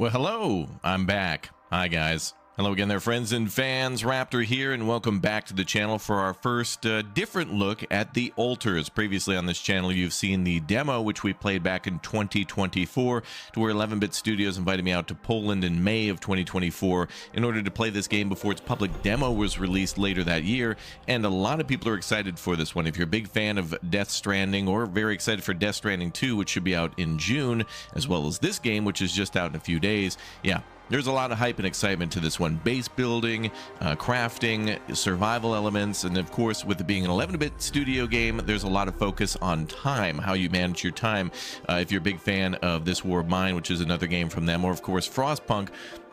Well, hello, I'm back. Hi, guys. Hello again there, friends and fans. Raptor here, and welcome back to the channel for our first different look at the altars. Previously on this channel, you've seen the demo, which we played back in 2024, to where 11-Bit Studios invited me out to Poland in May of 2024 in order to play this game before its public demo was released later that year, and a lot of people are excited for this one. If you're a big fan of Death Stranding, or very excited for Death Stranding 2, which should be out in June, as well as this game, which is just out in a few days, yeah, there's a lot of hype and excitement to this one. Base building, crafting, survival elements, and of course, with it being an 11-bit studio game, there's a lot of focus on time, how you manage your time. If you're a big fan of This War of Mine, which is another game from them, or of course Frostpunk,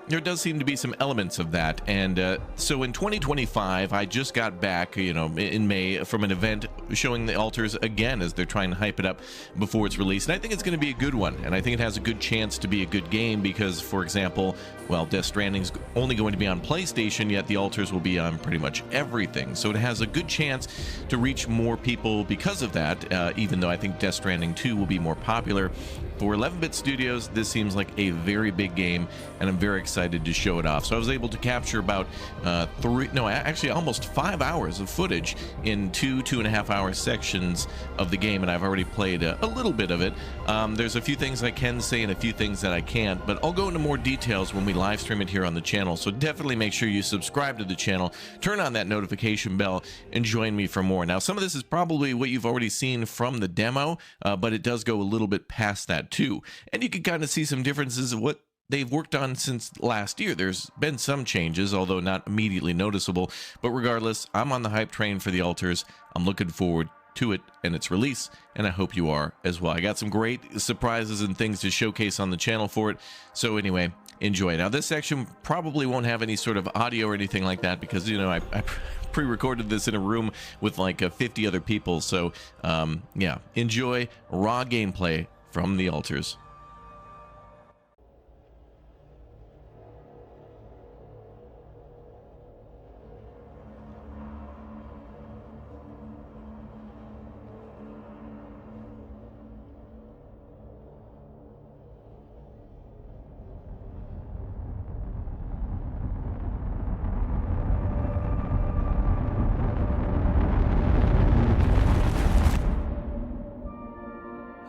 there does seem to be some elements of that. And so in 2025, I just got back, in May from an event showing the altars again as they're trying to hype it up before it's released. And I think it's going to be a good one. And I think it has a good chance to be a good game because, for example, well, Death Stranding's only going to be on PlayStation, yet the altars will be on pretty much everything. So it has a good chance to reach more people because of that, even though I think Death Stranding 2 will be more popular. For 11-Bit Studios, this seems like a very big game, and I'm very excited to show it off. So I was able to capture about almost 5 hours of footage in 2.5 hour sections of the game, and I've already played a little bit of it. There's a few things I can say and a few things that I can't, but I'll go into more details when we live stream it here on the channel. So definitely make sure you subscribe to the channel, turn on that notification bell, and join me for more. Now, some of this is probably what you've already seen from the demo, but it does go a little bit past that too, and you can kind of see some differences of what they've worked on since last year. There's been some changes, although not immediately noticeable, but regardless, I'm on the hype train for the altars. I'm looking forward to it and its release, and I hope you are as well. I got some great surprises and things to showcase on the channel for it, so anyway, enjoy. Now, this section probably won't have any sort of audio or anything like that because, I pre-recorded this in a room with like 50 other people, so yeah, enjoy raw gameplay from the altars.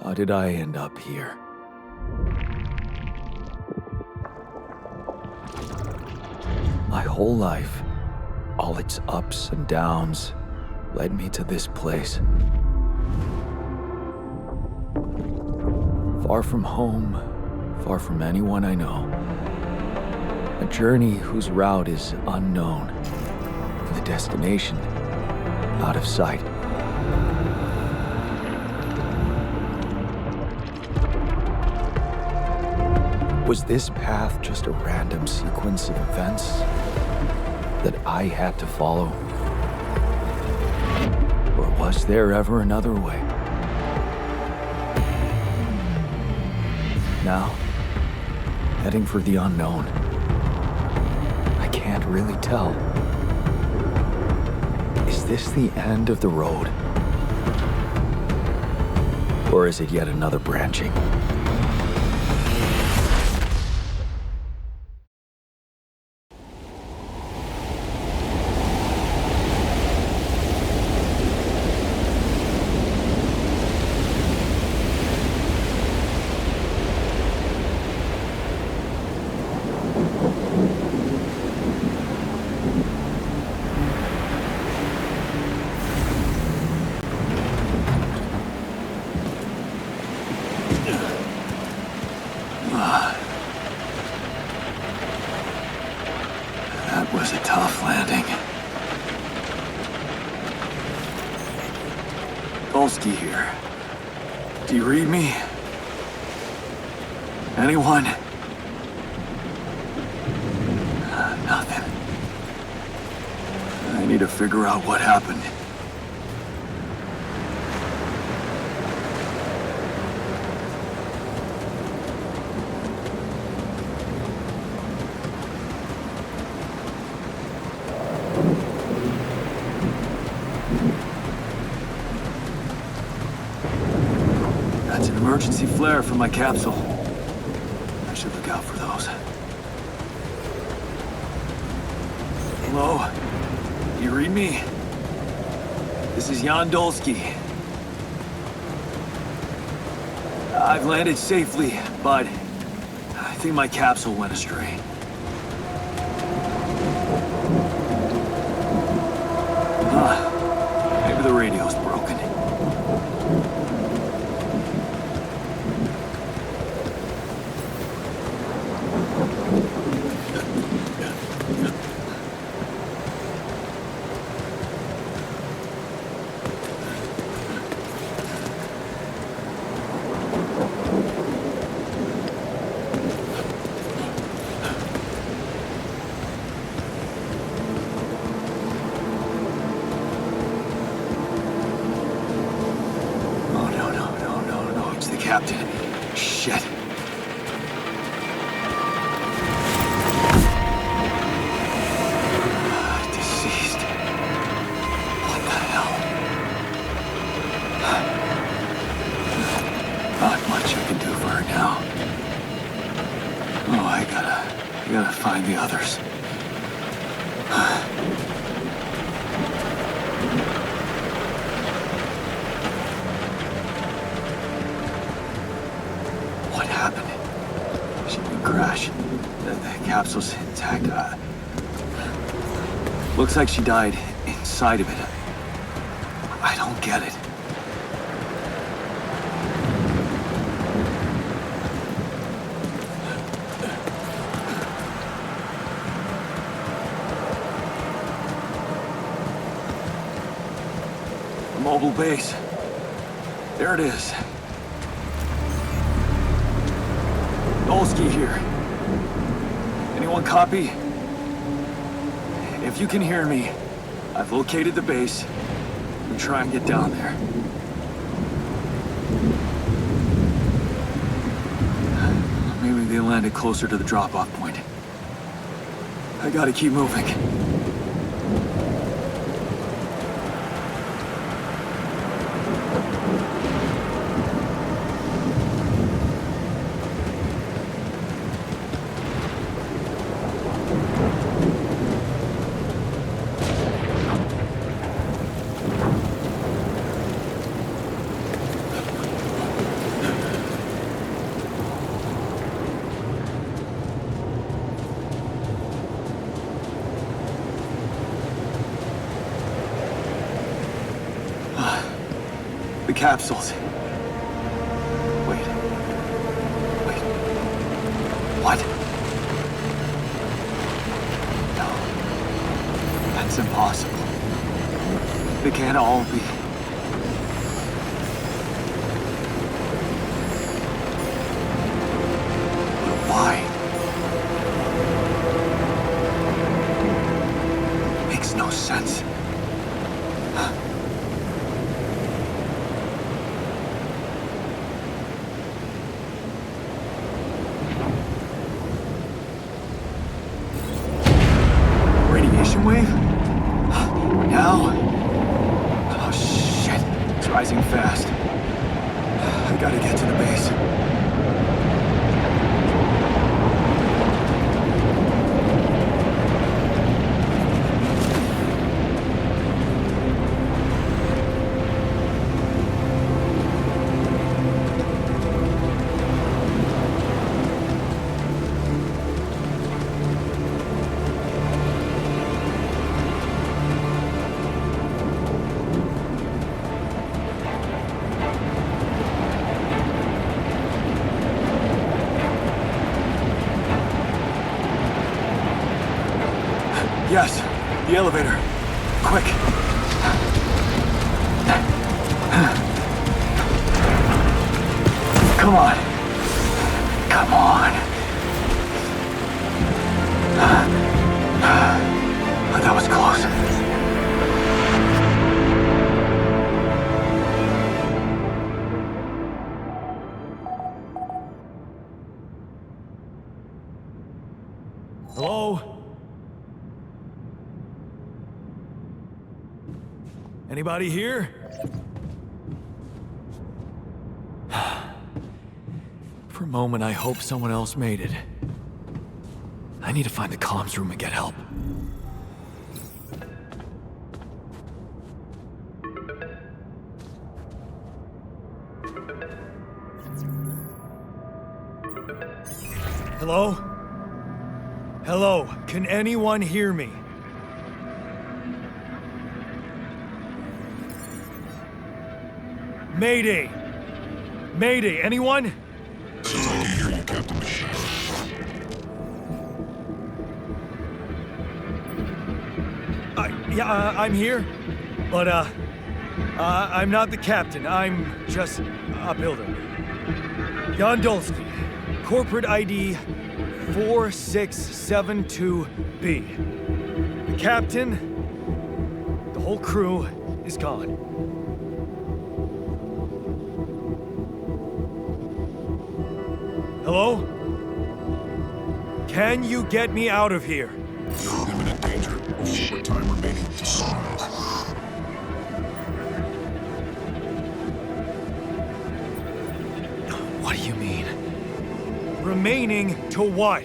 How did I end up here? My whole life, all its ups and downs, led me to this place. Far from home, far from anyone I know. A journey whose route is unknown, and the destination out of sight. Was this path just a random sequence of events that I had to follow? Or was there ever another way? Now, heading for the unknown. I can't really tell. Is this the end of the road? Or is it yet another branching? That was a tough landing. Polsky here. Do you read me? Anyone? Nothing. I need to figure out what happened. That's an emergency flare from my capsule. I should look out for those. Hello? You read me? This is Jan Dolsky. I've landed safely, but I think my capsule went astray. Maybe the radio's broken. Captain. Shit. Deceased. What the hell? Not much I can do for her now. Oh, I gotta find the others. Crash. The capsule's intact. Looks like she died inside of it. I don't get it. A mobile base. There it is. Dolsky here. Anyone copy? If you can hear me, I've located the base. We'll try and get down there. Maybe they landed closer to the drop-off point. I gotta keep moving. The capsules. Wait. What? No. That's impossible. They can't all be. Why? Makes no sense. Radiation wave? Now? Oh shit, it's rising fast. I gotta get to the base. Yes, the elevator. Quick. Come on. Come on. That was close. Hello? Anybody here? For moment, I hope someone else made it. I need to find the comms room and get help. Hello? Hello, can anyone hear me? Mayday! Mayday, anyone? Says I can hear you, Captain Machine. I'm here, but, I'm not the captain. I'm just a builder. Yondolsky, corporate ID 4672B. The captain, the whole crew is gone. Hello? Can you get me out of here? You're in imminent danger. Only short time remaining to sunrise. What do you mean? Remaining to what?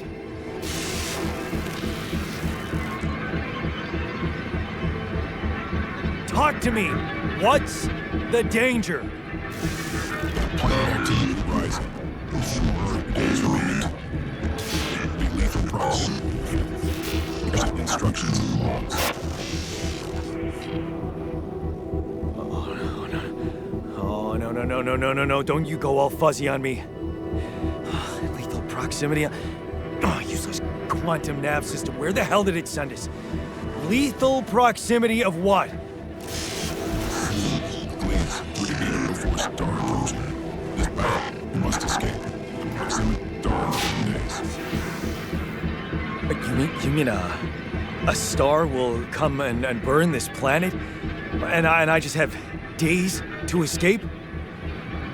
Talk to me! What's the danger? Planet activity rising. 4 days remaining. Be lethal proximity. Instructions and logs. Oh, no. Don't you go all fuzzy on me. Lethal proximity. Oh, useless quantum nav system. Where the hell did it send us? Lethal proximity of what? Please, we can be there before star approaching. This battle, you must escape. Proximity star in days. You mean a star will come and burn this planet? And I just have days to escape?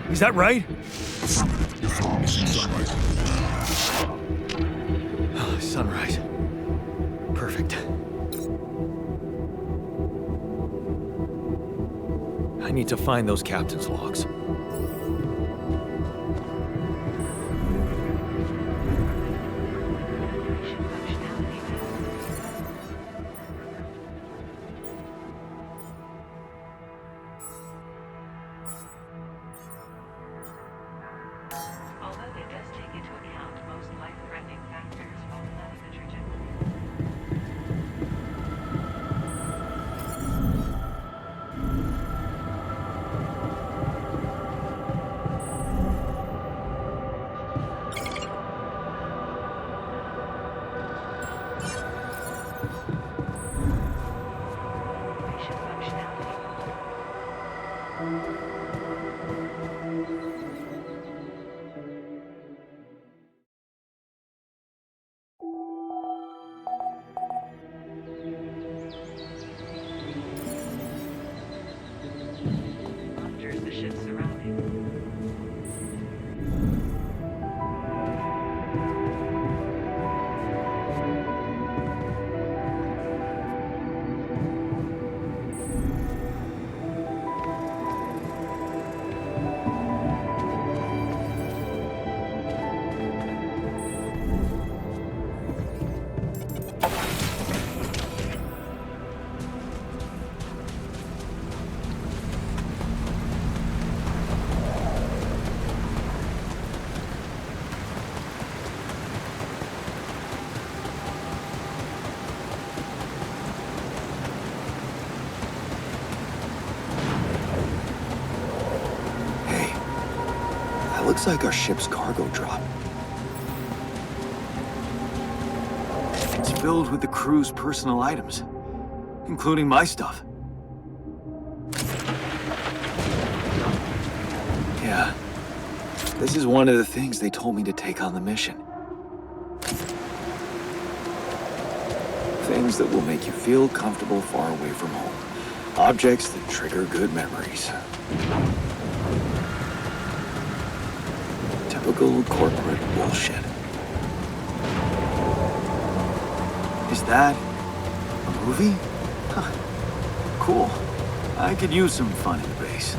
Is that right? Affirmative. Your phone is sunrise. Sunrise. Perfect. I need to find those captain's logs. Although it does take into account most life-threatening factors while planning the trajectory. Mission functionality. Monitors the ship's surroundings. Hey, that looks like our ship's cargo drop. It's filled with the crew's personal items, including my stuff. Yeah, this is one of the things they told me to take on the mission. Things that will make you feel comfortable far away from home. Objects that trigger good memories. Typical corporate bullshit. Is that a movie? Huh. Cool. I could use some fun in the base.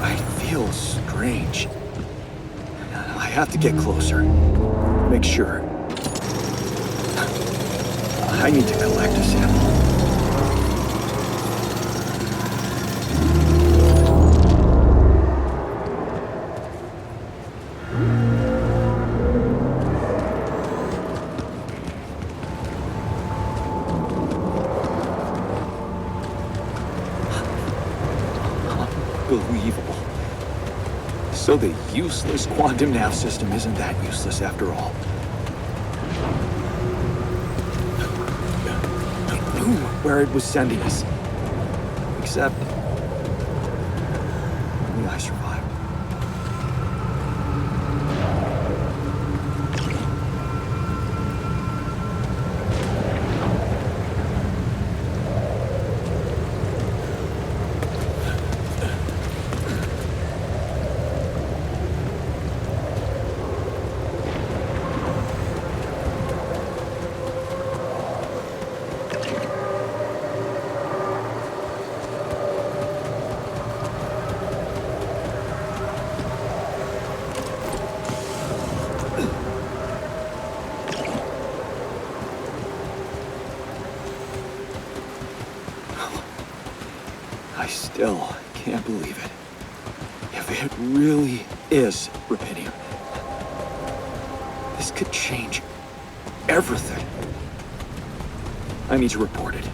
I feel strange. I have to get closer. Make sure. I need to collect a sample. Unbelievable. So the useless quantum nav system isn't that useless after all. It knew where it was sending us. Except... only I survived. I still can't believe it. If it really is Repidium, this could change everything. I need to report it.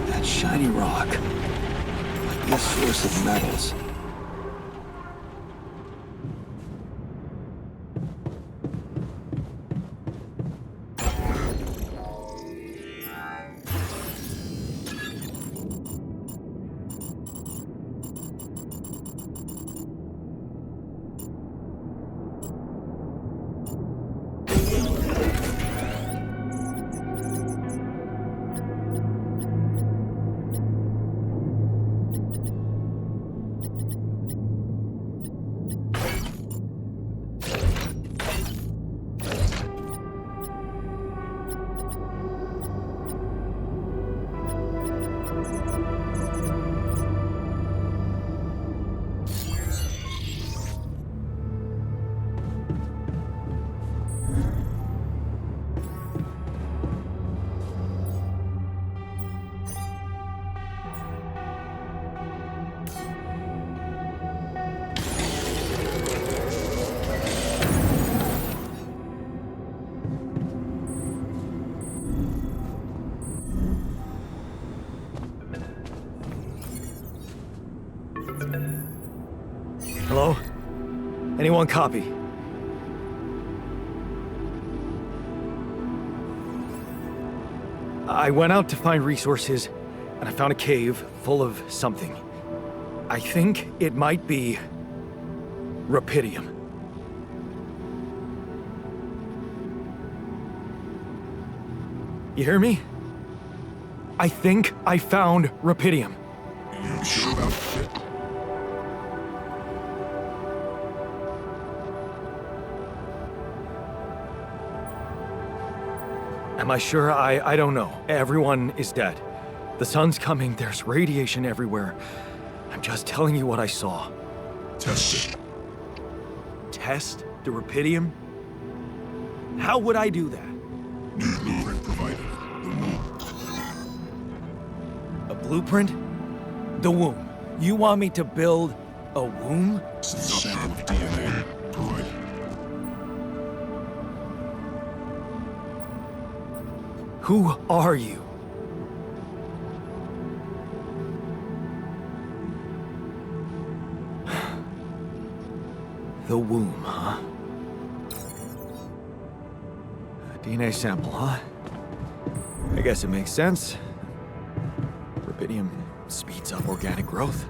That shiny rock might be a source of metals. Hello? Anyone copy? I went out to find resources, and I found a cave full of something. I think it might be Repidium. You hear me? I think I found Repidium. You sure about it? Am I sure? I don't know. Everyone is dead. The sun's coming, there's radiation everywhere. I'm just telling you what I saw. Test it. Test the Repidium? How would I do that? New blueprint provided. The womb. A blueprint? The womb. You want me to build a womb? Sample of DNA provided. Who are you? The womb, huh? A DNA sample, huh? I guess it makes sense. Repidium speeds up organic growth.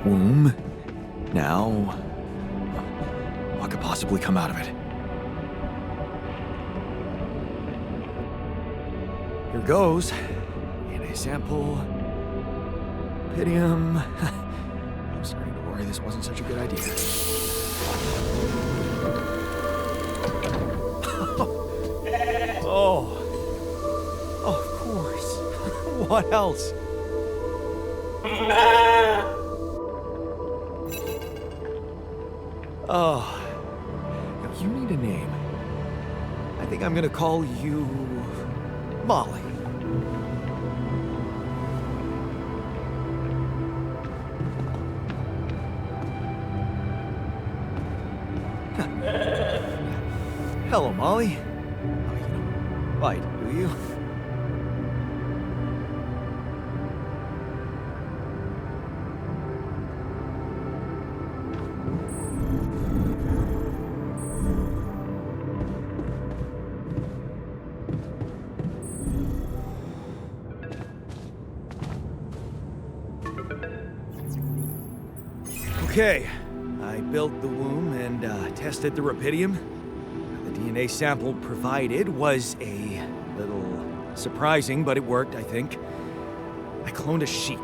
womb. Now, what could possibly come out of it? Here goes. DNA sample. Repidium. I'm starting to worry this wasn't such a good idea. Oh. Oh, of course. What else? Oh. Now, you need a name. I think I'm gonna call you Molly. Hello, Molly. Oh, you don't bite, do you? Okay, I built the womb and tested the Repidium. The DNA sample provided was a little surprising, but it worked, I think. I cloned a sheep.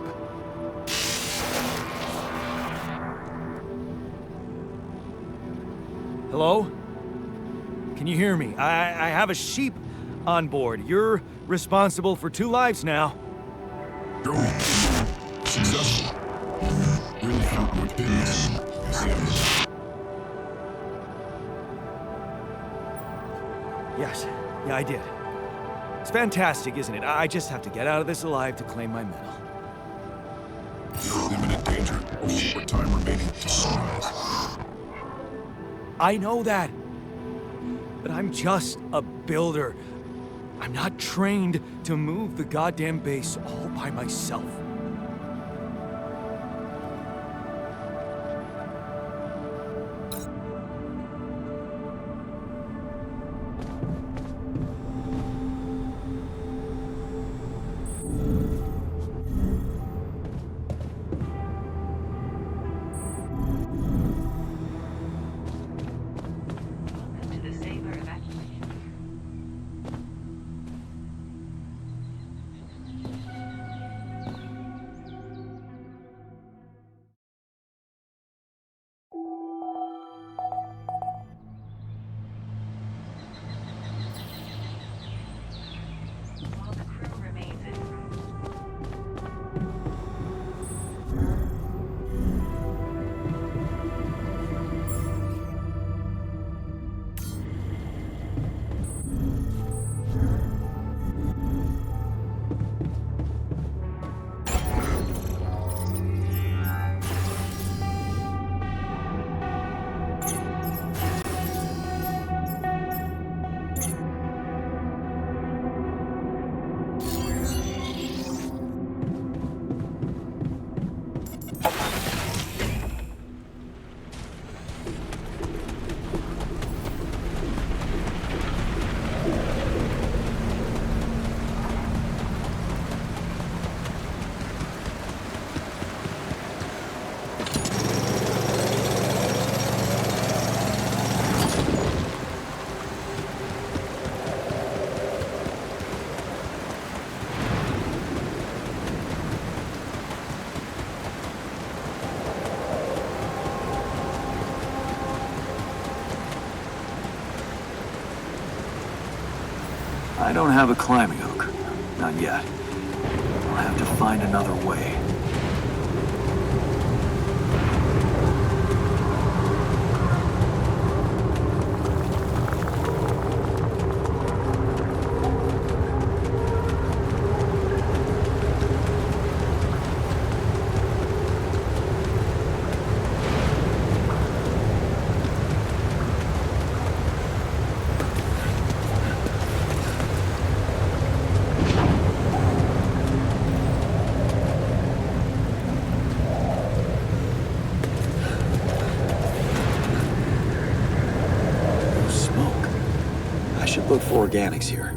Hello? Can you hear me? I have a sheep on board. You're responsible for 2 lives now. Joey, successful. Really found what did this. Yes, yeah, I did. It's fantastic, isn't it? I just have to get out of this alive to claim my medal. You're in imminent danger. Only more time remaining to sunrise. I know that. But I'm just a builder. I'm not trained to move the goddamn base all by myself. Welcome to the Saber evacuation. All the crew remains en route. I don't have a climbing hook. Not yet. I'll have to find another way. Look for organics here.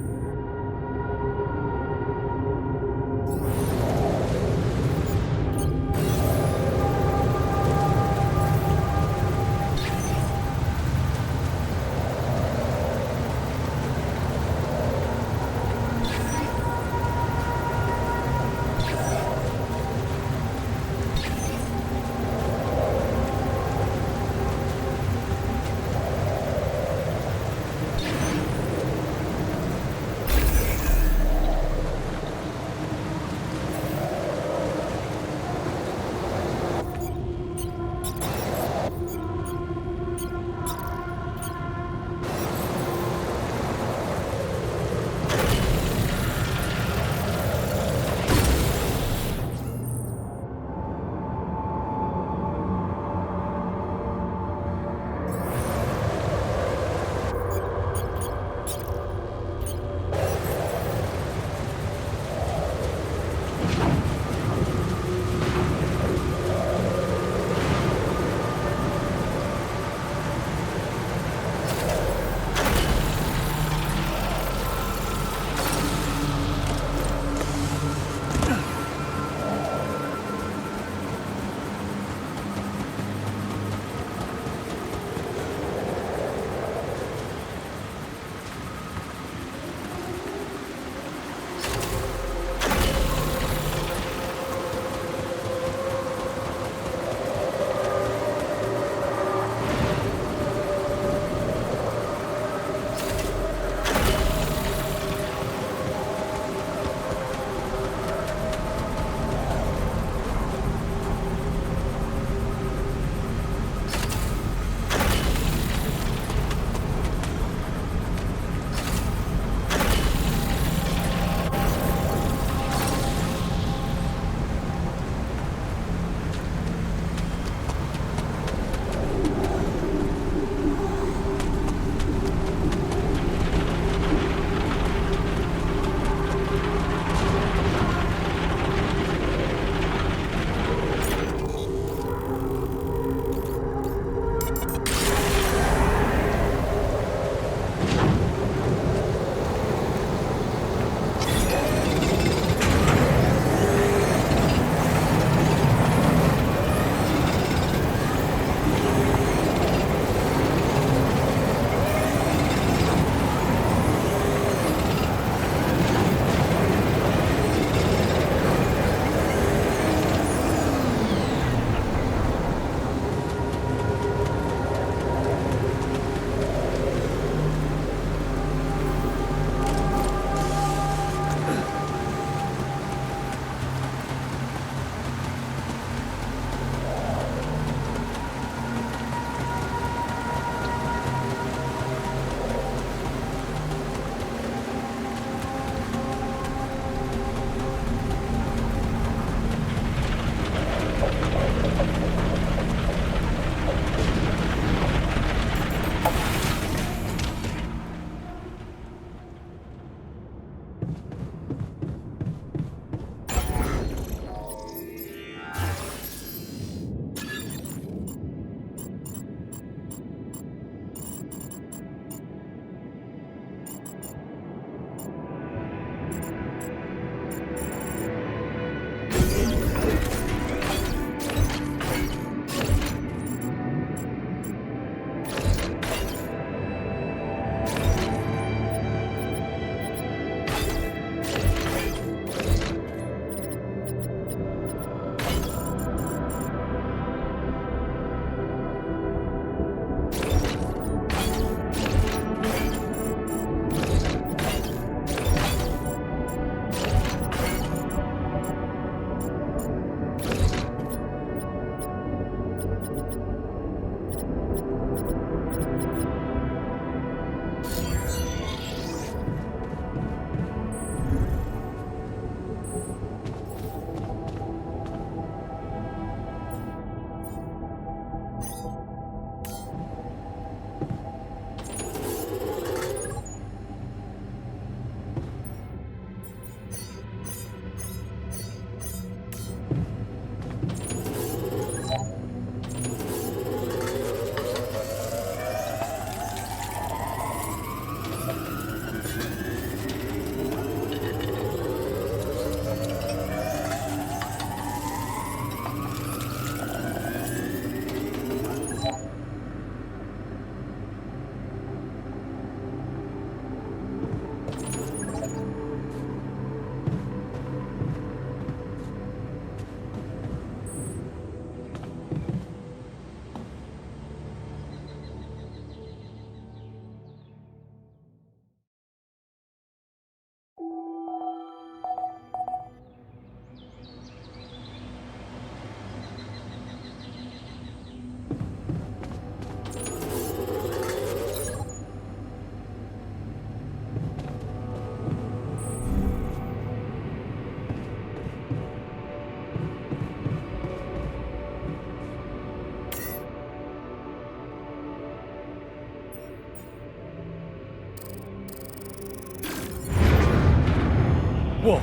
Whoa.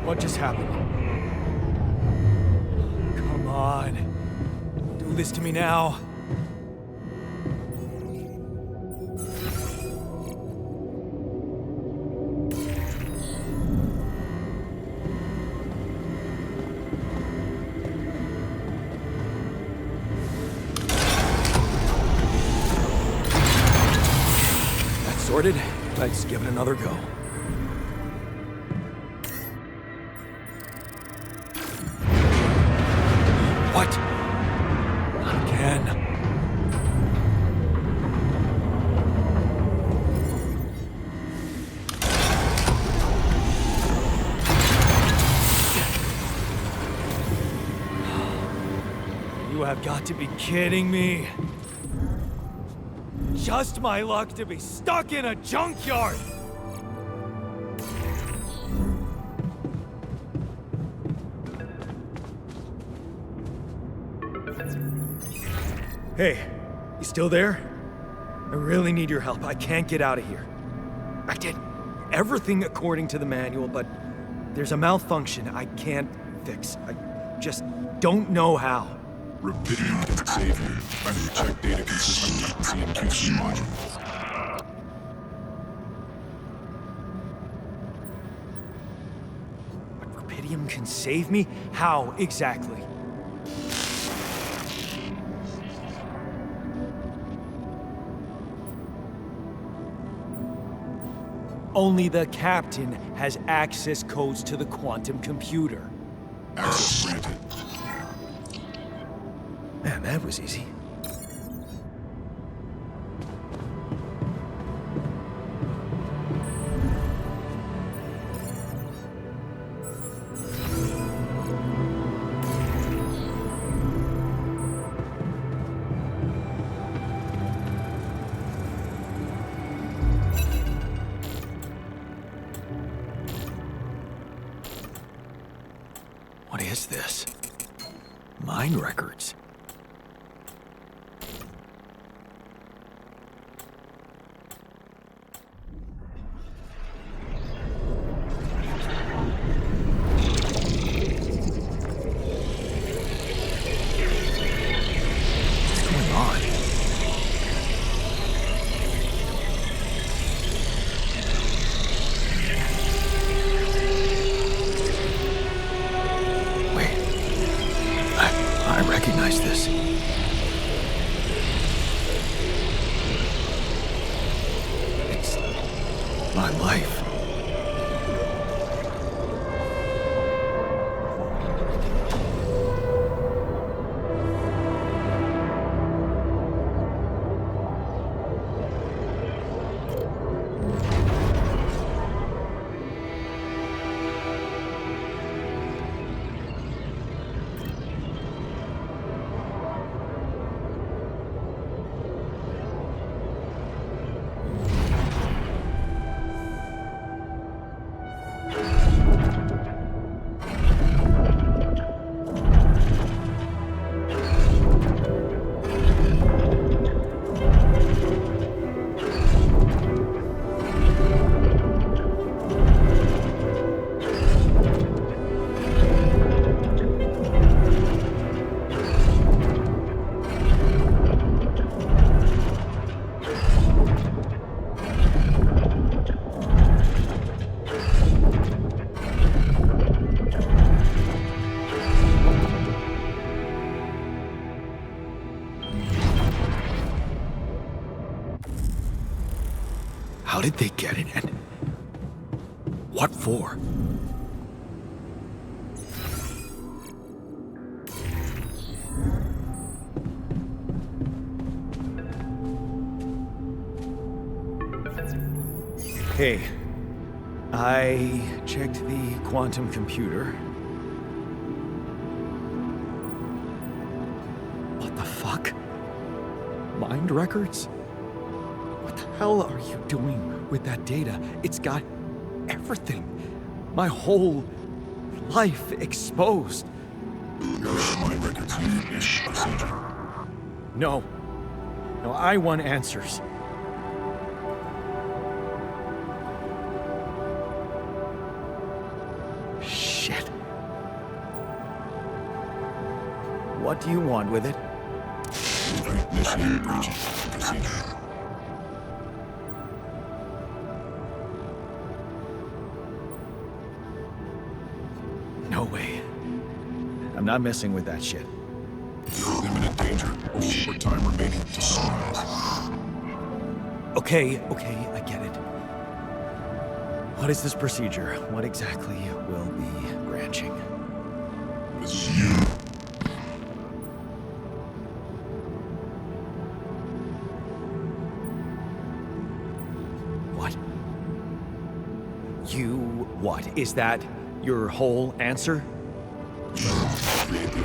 What just happened? Come on. Do this to me now. That's sorted. Let's give it another go. What? Not again. You have got to be kidding me. Just my luck to be stuck in a junkyard! Hey, you still there? I really need your help. I can't get out of here. I did everything according to the manual, but there's a malfunction I can't fix. I just don't know how. Repidium can save you. I've checked data consistency and QC modules. Repidium can save me? How exactly? Only the captain has access codes to the quantum computer. Access granted. Man, that was easy. What is this? Mine records. I recognize this. It's my life. How did they get it, and what for? Hey, I checked the quantum computer. What the fuck? Mind records? What the hell are you doing with that data? It's got everything. My whole life exposed. My records using this procedure. No. No, I want answers. What do you want with it? Initiate breaching procedure. No way. I'm not messing with that shit. You're in imminent danger. Only short time remaining to sunrise. Okay, I get it. What is this procedure? What exactly will be branching? This is you. What? You what? Is that your whole answer? Create the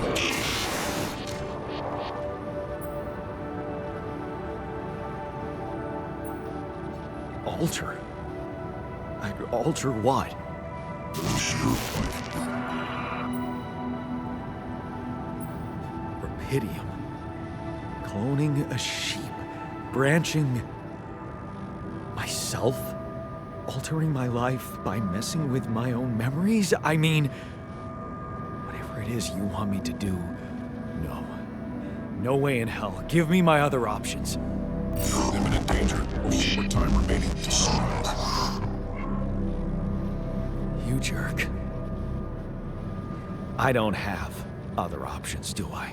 altar. Alter? I'd alter what? Lose your life. Repidium. Cloning a sheep. Branching myself? Altering my life by messing with my own memories? I mean, whatever it is you want me to do, no. No way in hell. Give me my other options. You're in imminent danger. Only short time remaining to sunrise. You jerk. I don't have other options, do I?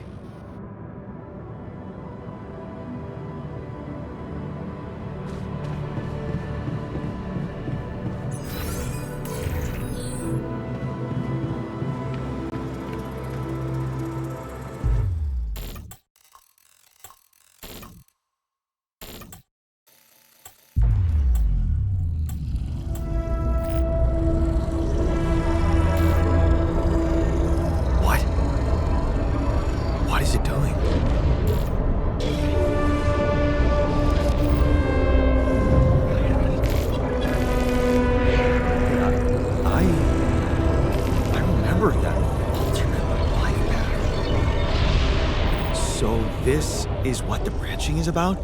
What is it doing? I remember that alternate life pattern. So this is what the branching is about?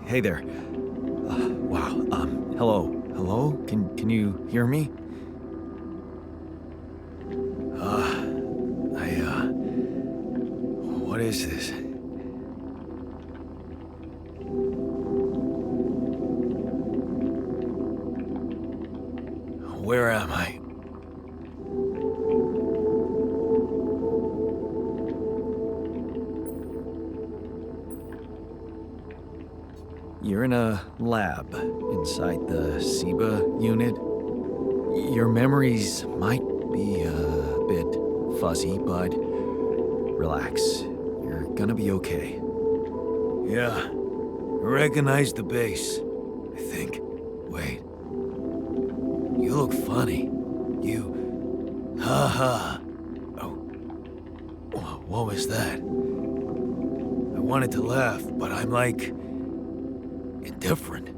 Hey there. Wow. Hello? Can you hear me? is this? Where am I? You're in a lab inside the SEBA unit. Your memories might be a bit fuzzy, but relax. You're gonna be okay. Yeah, I recognize the base, I think. Wait. You look funny. You... Ha-ha. Oh. What was that? I wanted to laugh, but I'm like... indifferent.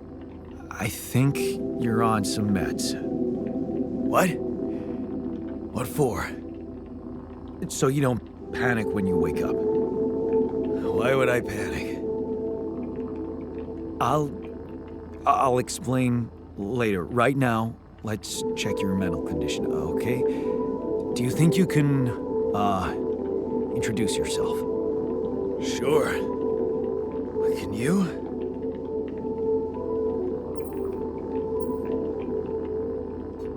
I think you're on some meds. What? What for? So you don't panic when you wake up. Why would I panic? I'll explain later. Right now, let's check your mental condition, okay? Do you think you can, introduce yourself? Sure. Can you?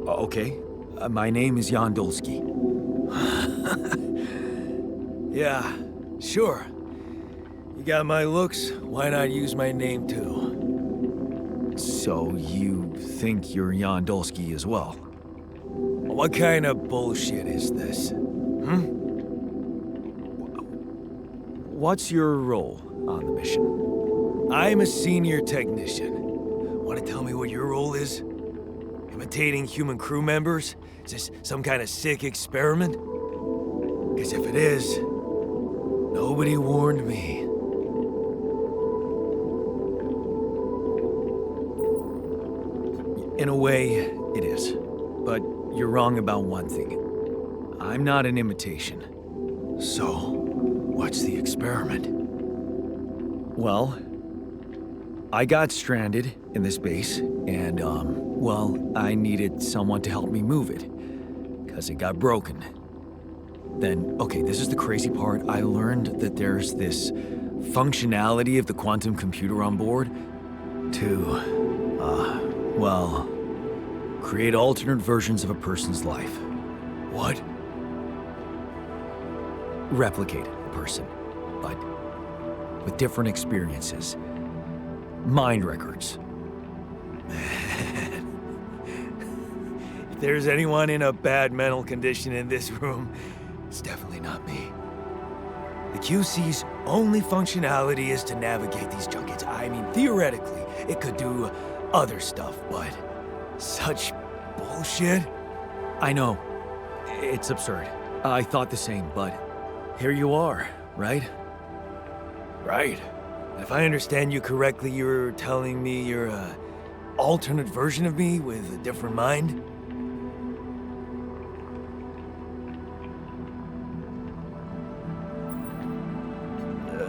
Okay. My name is Jan Dolsky. Yeah, sure. You got my looks, why not use my name too? So you think you're Jan Dolsky as well? What kind of bullshit is this? What's your role on the mission? I'm a senior technician. Want to tell me what your role is? Imitating human crew members? Is this some kind of sick experiment? Because if it is, nobody warned me. In a way, it is. But you're wrong about one thing. I'm not an imitation. So, what's the experiment? Well, I got stranded in this base, and, well, I needed someone to help me move it, because it got broken. Then, okay, this is the crazy part. I learned that there's this functionality of the quantum computer on board to, well, create alternate versions of a person's life. What? Replicate a person, but with different experiences. Mind records. Man. If there's anyone in a bad mental condition in this room, it's definitely not me. The QC's only functionality is to navigate these junkets. I mean, theoretically, it could do other stuff, but such bullshit? I know. It's absurd. I thought the same, but here you are, right? Right. If I understand you correctly, you're telling me you're a alternate version of me with a different mind?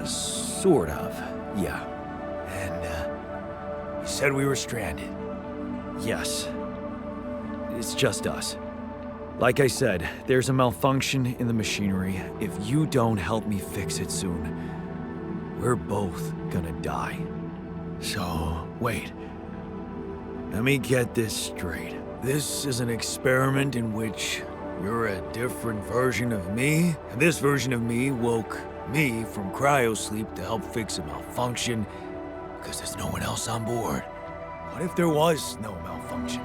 Sort of, yeah. And, you said we were stranded. Yes. It's just us. Like I said, there's a malfunction in the machinery. If you don't help me fix it soon, we're both gonna die. So, wait. Let me get this straight. This is an experiment in which you're a different version of me, and this version of me woke me from cryosleep to help fix a malfunction because there's no one else on board. What if there was no malfunction?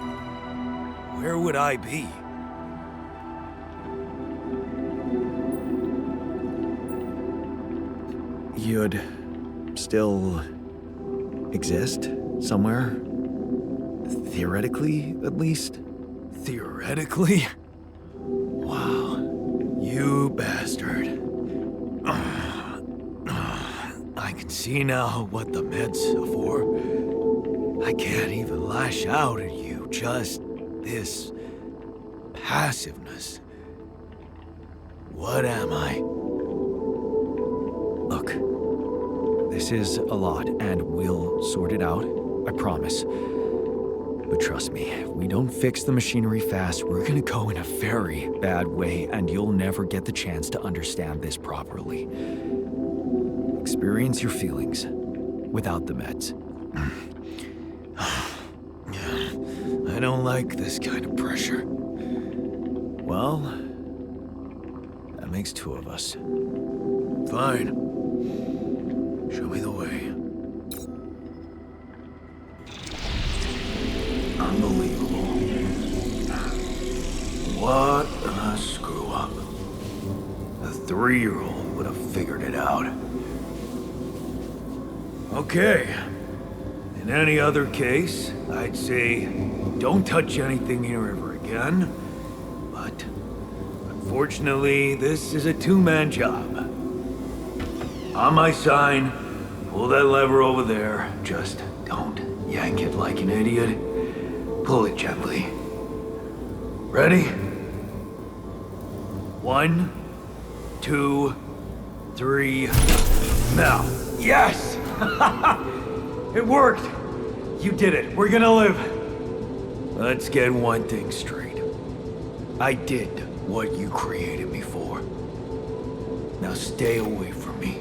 Where would I be? You'd still exist somewhere? Theoretically, at least? Theoretically? Wow. You bastard. I can see now what the meds are for. I can't even lash out at you, just this passiveness. What am I? Look, this is a lot, and we'll sort it out, I promise. But trust me, if we don't fix the machinery fast, we're gonna go in a very bad way, and you'll never get the chance to understand this properly. Experience your feelings without the meds. I don't like this kind of pressure. Well, that makes two of us. Fine. Show me the way. Unbelievable. What a screw up. A 3-year-old would have figured it out. Okay. In any other case, I'd say don't touch anything here ever again. But unfortunately, this is a two-man job. On my sign, pull that lever over there. Just don't yank it like an idiot. Pull it gently. Ready? 1, 2, 3. Now. Yes! It worked! You did it. We're gonna live. Let's get one thing straight. I did what you created me for. Now stay away from me.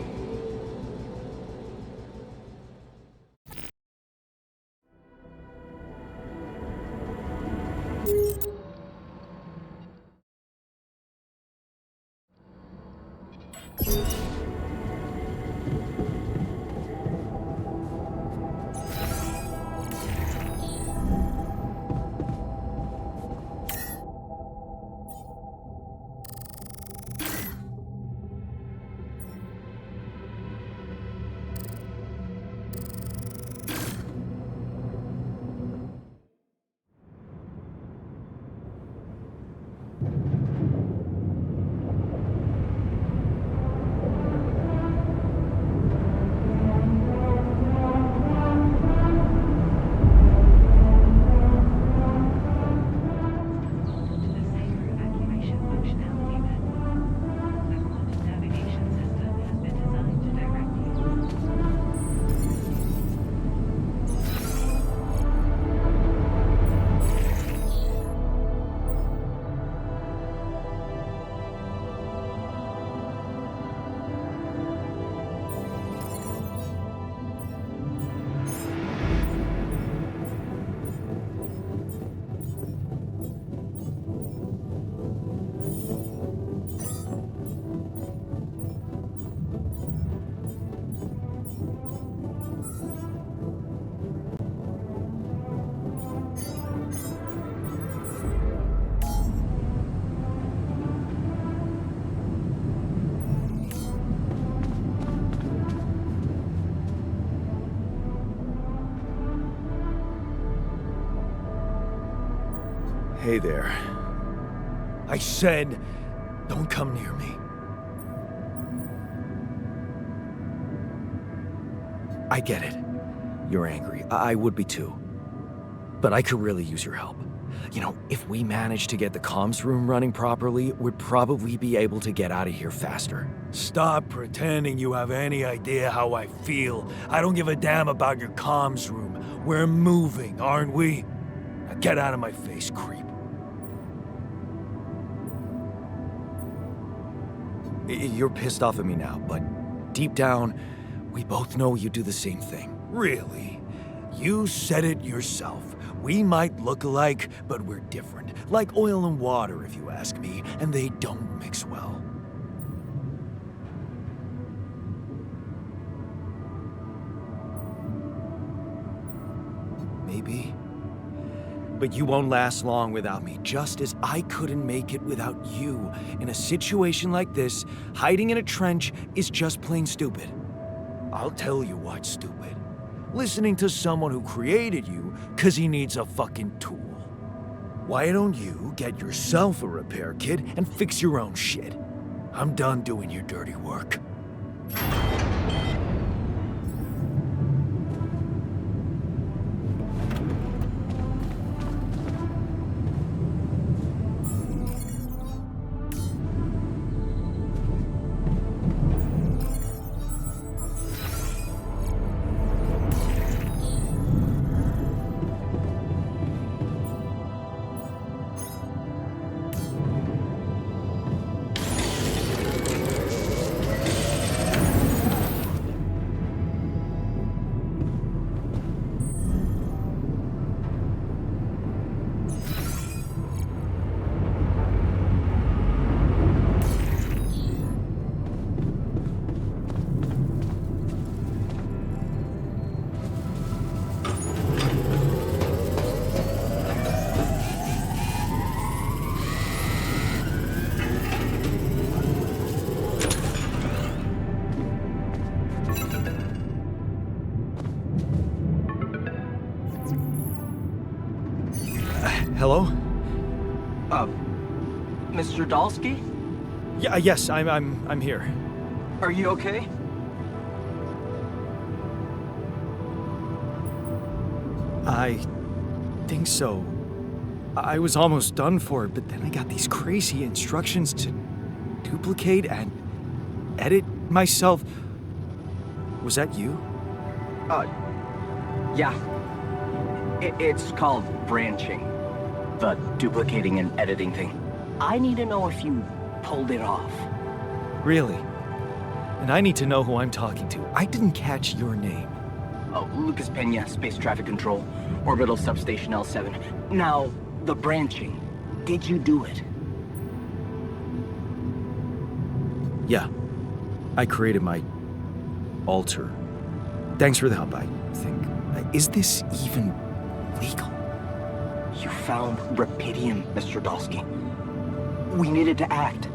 Hey there. I said, don't come near me. I get it. You're angry. I would be too. But I could really use your help. You know, if we manage to get the comms room running properly, we'd probably be able to get out of here faster. Stop pretending you have any idea how I feel. I don't give a damn about your comms room. We're moving, aren't we? Now get out of my face, creep. You're pissed off at me now, but deep down, we both know you do the same thing. Really? You said it yourself. We might look alike, but we're different. Like oil and water, if you ask me, and they don't mix well. Maybe. But you won't last long without me, just as I couldn't make it without you. In a situation like this, hiding in a trench is just plain stupid. I'll tell you what's stupid. Listening to someone who created you because he needs a fucking tool. Why don't you get yourself a repair kit and fix your own shit? I'm done doing your dirty work. Dalsky? Yeah, yes, I'm here. Are you okay? I think so. I was almost done for it, but then I got these crazy instructions to duplicate and edit myself. Was that you? Yeah. It's called branching. The duplicating and editing thing. I need to know if you pulled it off. Really? And I need to know who I'm talking to. I didn't catch your name. Oh, Lucas Pena, Space Traffic Control, Orbital Substation L7. Now, the branching. Did you do it? Yeah. I created my alter. Thanks for the help, I think. Is this even legal? You found Repidium, Mr. Dalsky. We needed to act.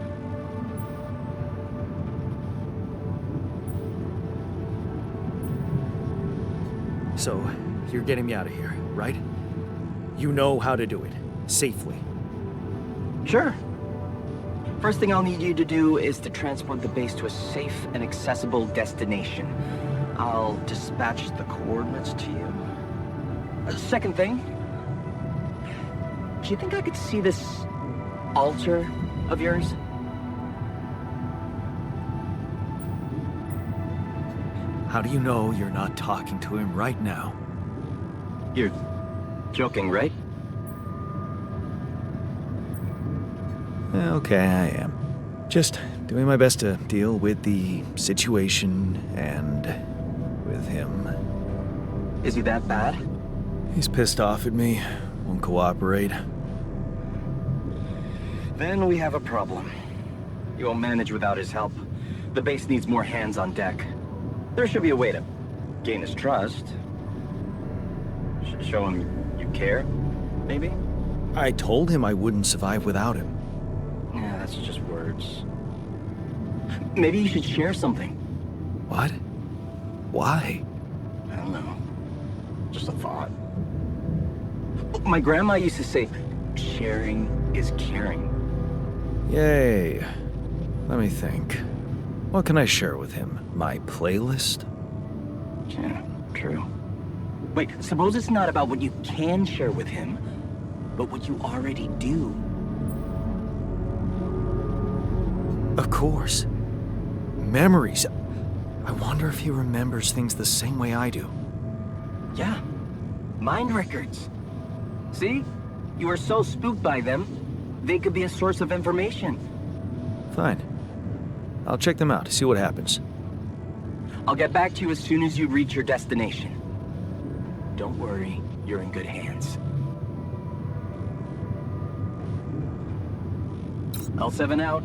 So, you're getting me out of here, right? You know how to do it. Safely. Sure. First thing I'll need you to do is to transport the base to a safe and accessible destination. I'll dispatch the coordinates to you. Second thing, do you think I could see this altar of yours? How do you know you're not talking to him right now? You're joking, right? Okay, I am. Just doing my best to deal with the situation and with him. Is he that bad? He's pissed off at me, won't cooperate. Then we have a problem. You won't manage without his help. The base needs more hands on deck. There should be a way to gain his trust. Show him you care, maybe? I told him I wouldn't survive without him. Yeah, that's just words. Maybe you should share something. What? Why? I don't know. Just a thought. My grandma used to say, sharing is caring. Yay. Let me think. What can I share with him? My playlist? Yeah, true. Wait, suppose it's not about what you can share with him, but what you already do. Of course. Memories. I wonder if he remembers things the same way I do. Yeah, mind records. See? You are so spooked by them, they could be a source of information. Fine. I'll check them out, see what happens. I'll get back to you as soon as you reach your destination. Don't worry, you're in good hands. L7 out.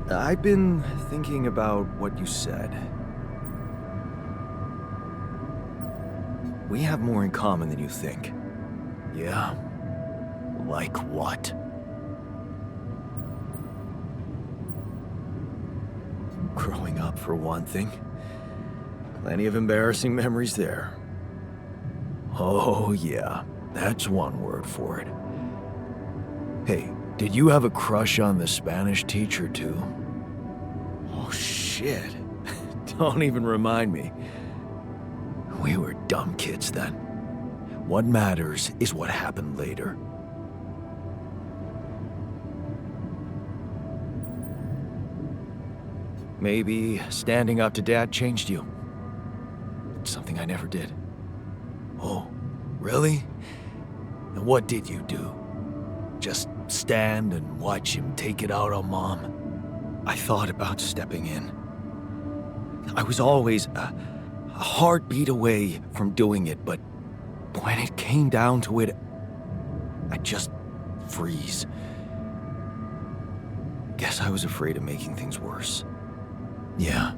I've been thinking about what you said. We have more in common than you think. Yeah? Like what? Growing up, for one thing. Plenty of embarrassing memories there. Oh, yeah. That's one word for it. Hey, did you have a crush on the Spanish teacher, too? Oh, shit. Don't even remind me. We were dumb kids then. What matters is what happened later. Maybe standing up to Dad changed you. Something I never did. Oh, really? And what did you do? Just stand and watch him take it out on Mom? I thought about stepping in. I was always a heartbeat away from doing it, but when it came down to it, I'd just freeze. Guess I was afraid of making things worse. Yeah,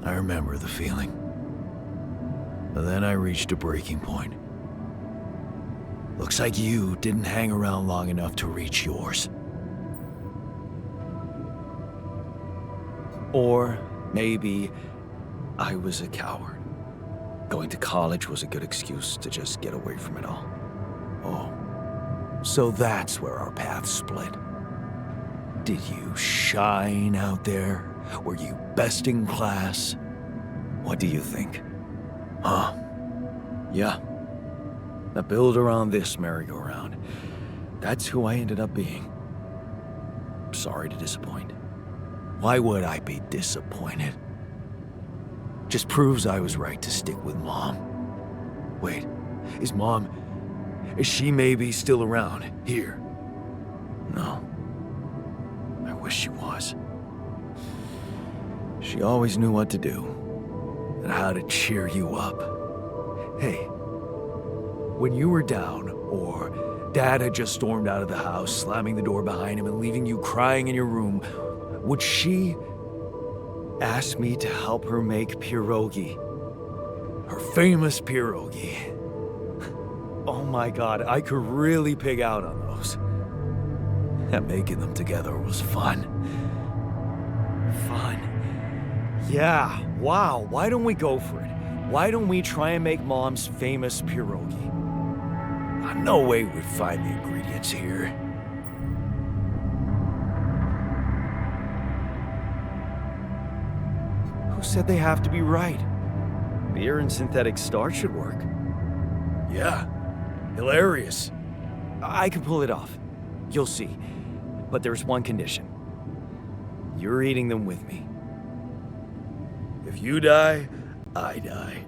I remember the feeling. But then I reached a breaking point. Looks like you didn't hang around long enough to reach yours. Or maybe I was a coward. Going to college was a good excuse to just get away from it all. Oh, so that's where our paths split. Did you shine out there? Were you best in class? What do you think? Huh? Yeah. Now build around this merry-go-round. That's who I ended up being. Sorry to disappoint. Why would I be disappointed? Just proves I was right to stick with Mom. Wait, is she maybe still around here? No. I wish she was. She always knew what to do, and how to cheer you up. Hey, when you were down, or Dad had just stormed out of the house, slamming the door behind him and leaving you crying in your room, would she ask me to help her make pierogi? Her famous pierogi. Oh my God, I could really pig out on those. And making them together was fun. Fun. Yeah, wow, why don't we go for it? Why don't we try and make Mom's famous pierogi? No way we'd find the ingredients here. Who said they have to be right? Beer and synthetic starch should work. Yeah, hilarious. I can pull it off. You'll see. But there's one condition. You're eating them with me. If you die, I die.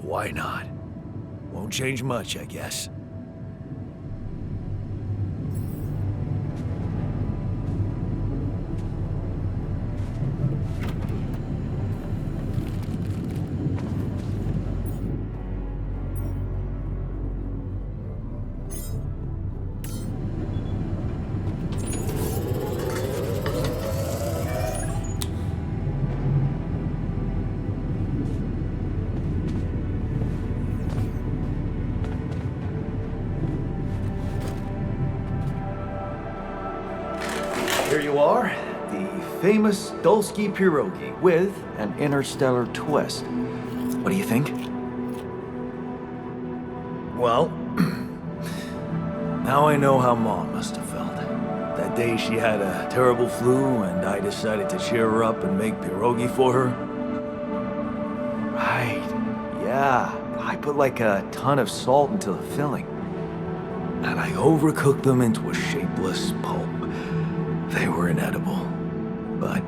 Why not? Won't change much, I guess. Here you are, the famous Dulski pierogi with an interstellar twist. What do you think? Well, now I know how Mom must have felt. That day she had a terrible flu and I decided to cheer her up and make pierogi for her. Right, yeah. I put like a ton of salt into the filling. And I overcooked them into a shapeless pulp. They were inedible. But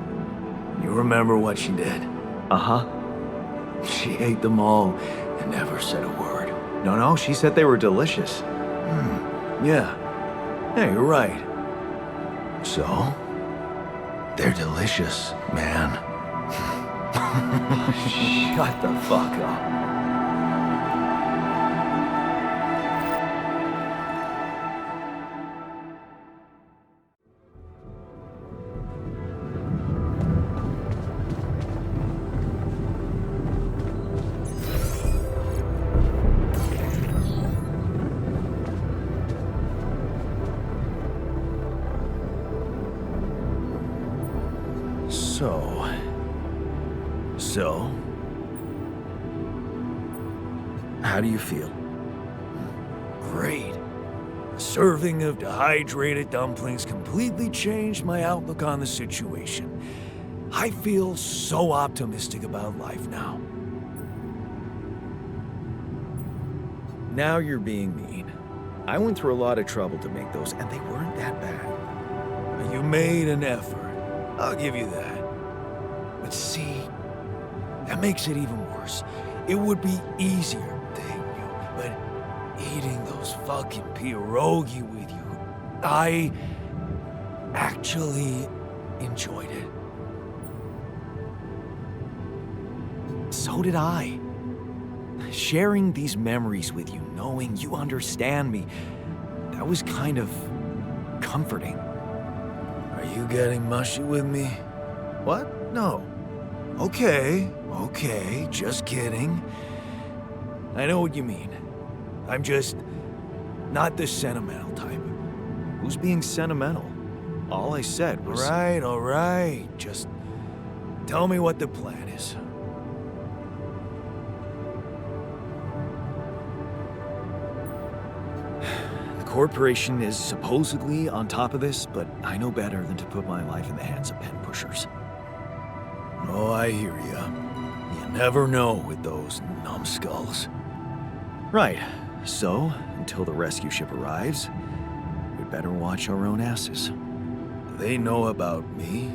you remember what she did? Uh-huh. She ate them all and never said a word. No, she said they were delicious. Yeah. Yeah, you're right. So, they're delicious, man. Shut the fuck up. So, how do you feel? Great. A serving of dehydrated dumplings completely changed my outlook on the situation. I feel so optimistic about life now. Now you're being mean. I went through a lot of trouble to make those, and they weren't that bad. You made an effort. I'll give you that. But see, that makes it even worse. It would be easier, thank you, but eating those fucking pierogi with you, I actually enjoyed it. So did I. Sharing these memories with you, knowing you understand me, that was kind of comforting. Are you getting mushy with me? What? No. Okay, just kidding. I know what you mean. I'm just not the sentimental type. Who's being sentimental? All I said was... All right. Just tell me what the plan is. The corporation is supposedly on top of this, but I know better than to put my life in the hands of pen pushers. Oh, I hear ya. You never know with those numbskulls. Right. So, until the rescue ship arrives, we'd better watch our own asses. Do they know about me?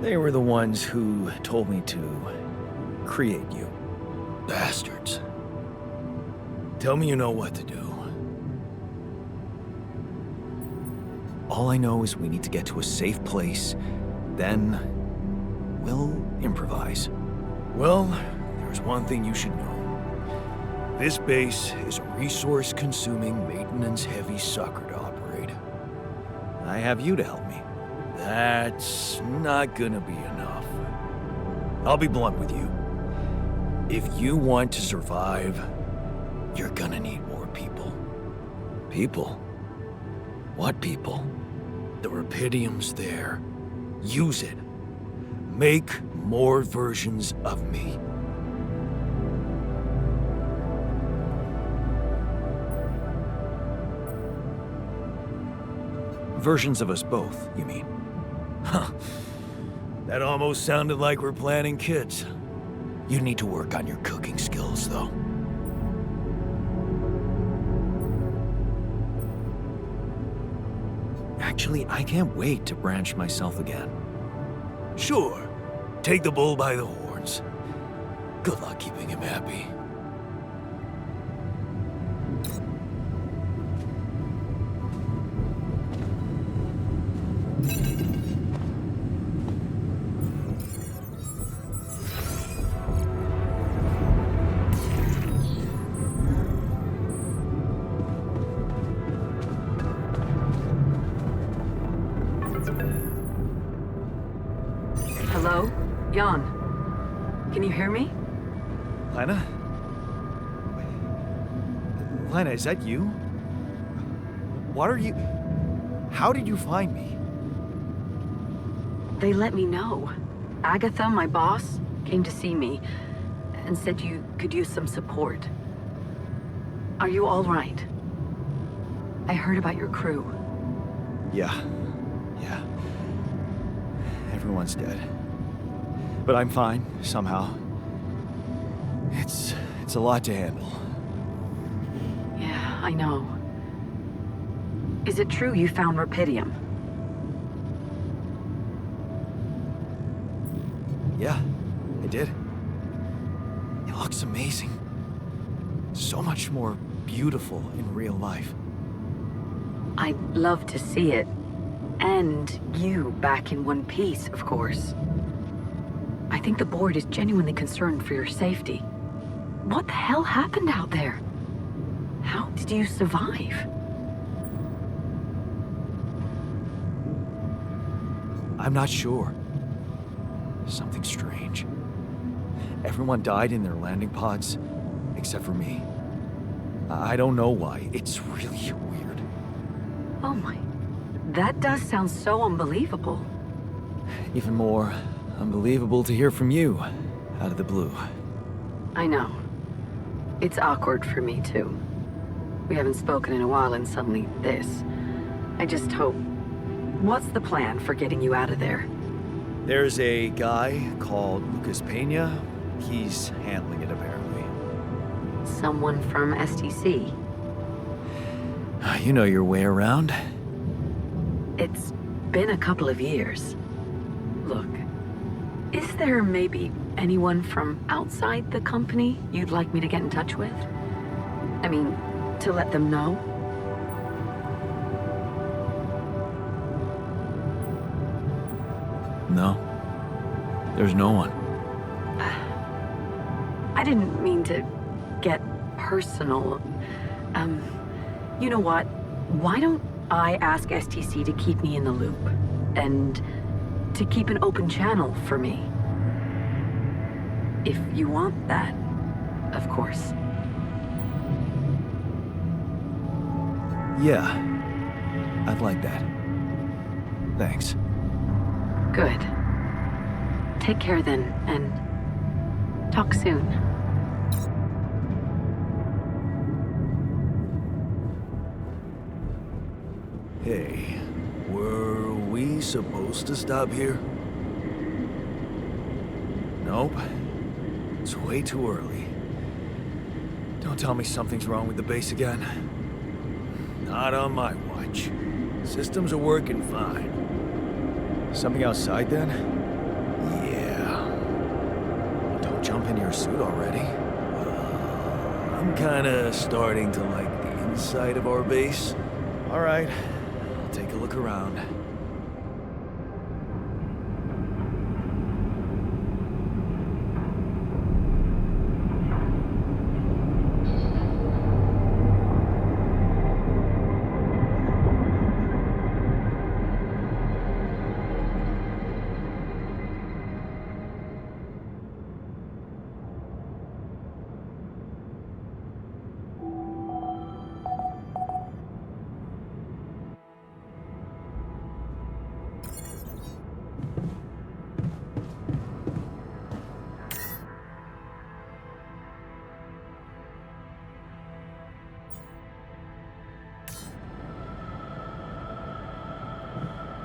They were the ones who told me to create you. Bastards. Tell me you know what to do. All I know is we need to get to a safe place, then we'll improvise. Well, there's one thing you should know. This base is a resource-consuming, maintenance-heavy sucker to operate. I have you to help me. That's not gonna be enough. I'll be blunt with you. If you want to survive, you're gonna need more people. People? What people? The Repidium's there. Use it. Make more versions of me. Versions of us both, you mean? Huh. That almost sounded like we're planning kids. You need to work on your cooking skills, though. Actually, I can't wait to branch myself again. Sure. Take the bull by the horns. Good luck keeping him happy. Hello? Jan? Can you hear me? Lena? Lena, is that you? What are you... How did you find me? They let me know. Agatha, my boss, came to see me and said you could use some support. Are you all right? I heard about your crew. Yeah. Everyone's dead. But I'm fine, somehow. It's a lot to handle. Yeah, I know. Is it true you found Repidium? Yeah, I did. It looks amazing. So much more beautiful in real life. I'd love to see it. And you back in one piece, of course. I think the board is genuinely concerned for your safety. What the hell happened out there? How did you survive? I'm not sure. Something strange. Everyone died in their landing pods, except for me. I don't know why. It's really weird. Oh my That does sound so unbelievable. Even more unbelievable to hear from you, out of the blue. I know. It's awkward for me, too. We haven't spoken in a while and suddenly this. I just hope... What's the plan for getting you out of there? There's a guy called Lucas Pena. He's handling it, apparently. Someone from STC? You know your way around. It's been a couple of years. Look, is there maybe anyone from outside the company you'd like me to get in touch with? I mean, to let them know? No. There's no one. I didn't mean to get personal. You know what? Why don't I ask STC to keep me in the loop? And to keep an open channel for me? If you want that, of course. Yeah. I'd like that. Thanks. Good. Take care then, and talk soon. Hey, were we supposed to stop here? Nope. It's way too early. Don't tell me something's wrong with the base again. Not on my watch. Systems are working fine. Something outside then? Yeah. Don't jump into your suit already. I'm kinda starting to like the inside of our base. All right. Take a look around.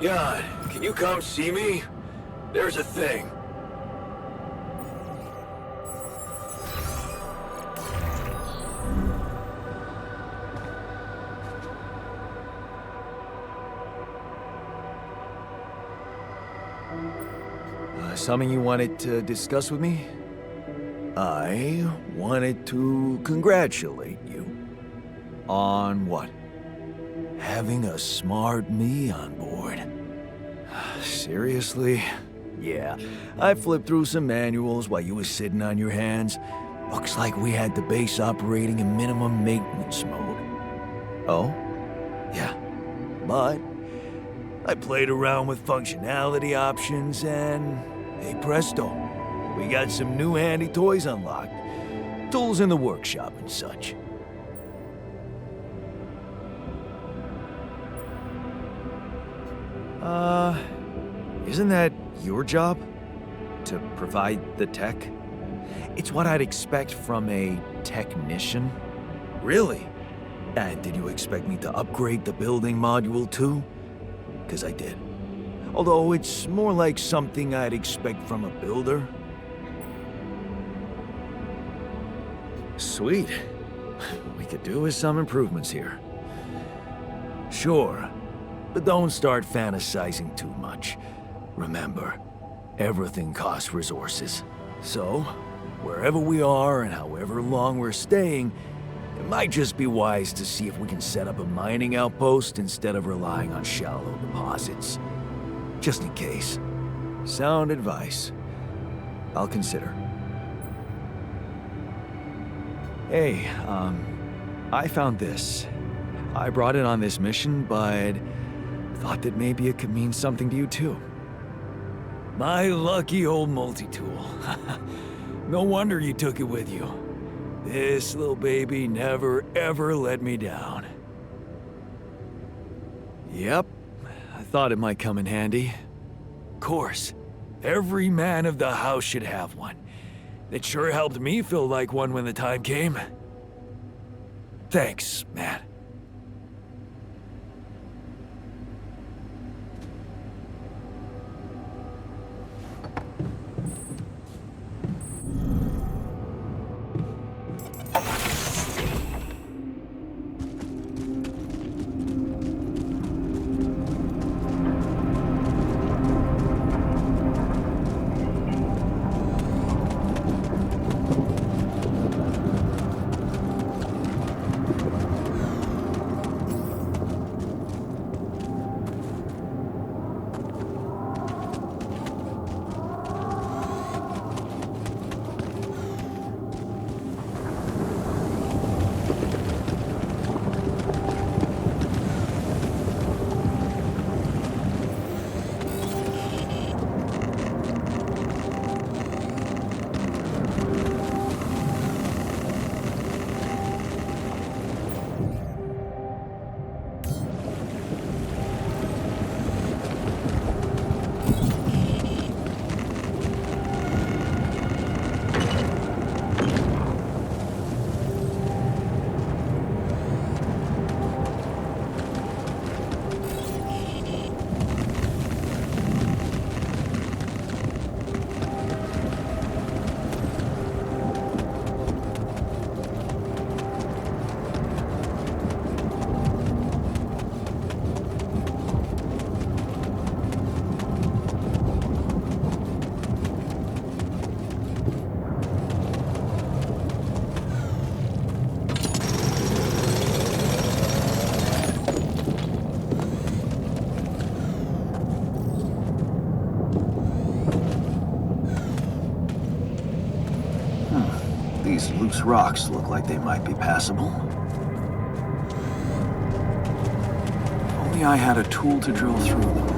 Jan, can you come see me? There's a thing. Something you wanted to discuss with me? I wanted to congratulate you. On what? Having a smart me on board. Seriously? Yeah, I flipped through some manuals while you was sitting on your hands. Looks like we had the base operating in minimum maintenance mode. Oh? Yeah. But I played around with functionality options and, hey presto, we got some new handy toys unlocked. Tools in the workshop and such. Isn't that your job? To provide the tech? It's what I'd expect from a technician. Really? And did you expect me to upgrade the building module too? 'Cause I did. Although it's more like something I'd expect from a builder. Sweet. We could do with some improvements here. Sure. But don't start fantasizing too much. Remember, everything costs resources. So, wherever we are and however long we're staying, it might just be wise to see if we can set up a mining outpost instead of relying on shallow deposits. Just in case. Sound advice. I'll consider. Hey, I found this. I brought it on this mission, but thought that maybe it could mean something to you too. My lucky old multi-tool. No wonder you took it with you. This little baby never ever let me down. Yep, I thought it might come in handy. Of course, every man of the house should have one. It sure helped me feel like one when the time came. Thanks, Matt. These loose rocks look like they might be passable. If only I had a tool to drill through them.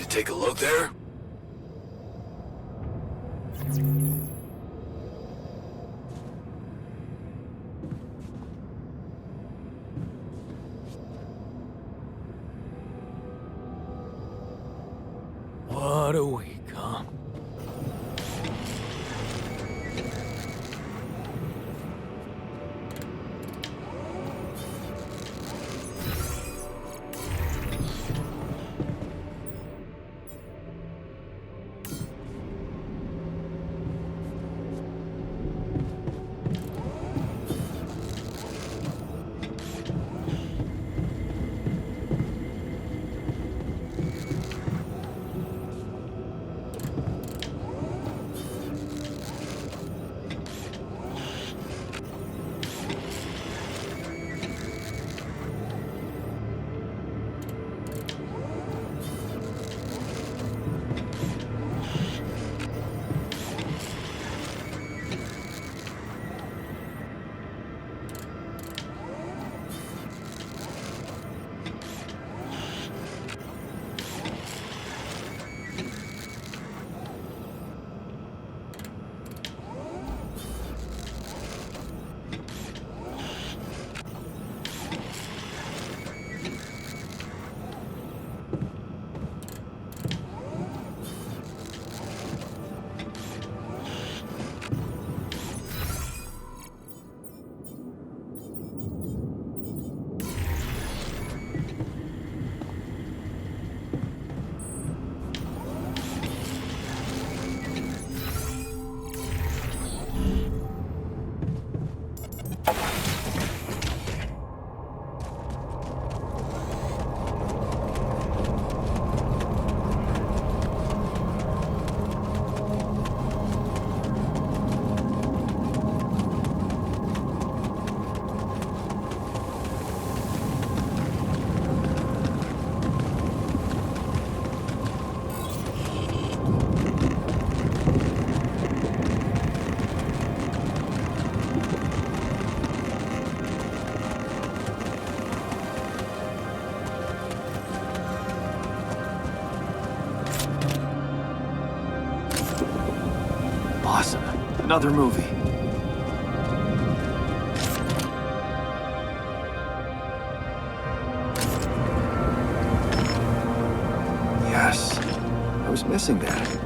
take a look there? What a week, huh? Awesome. Another movie. Yes. I was missing that.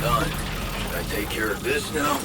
Done. Should I take care of this now?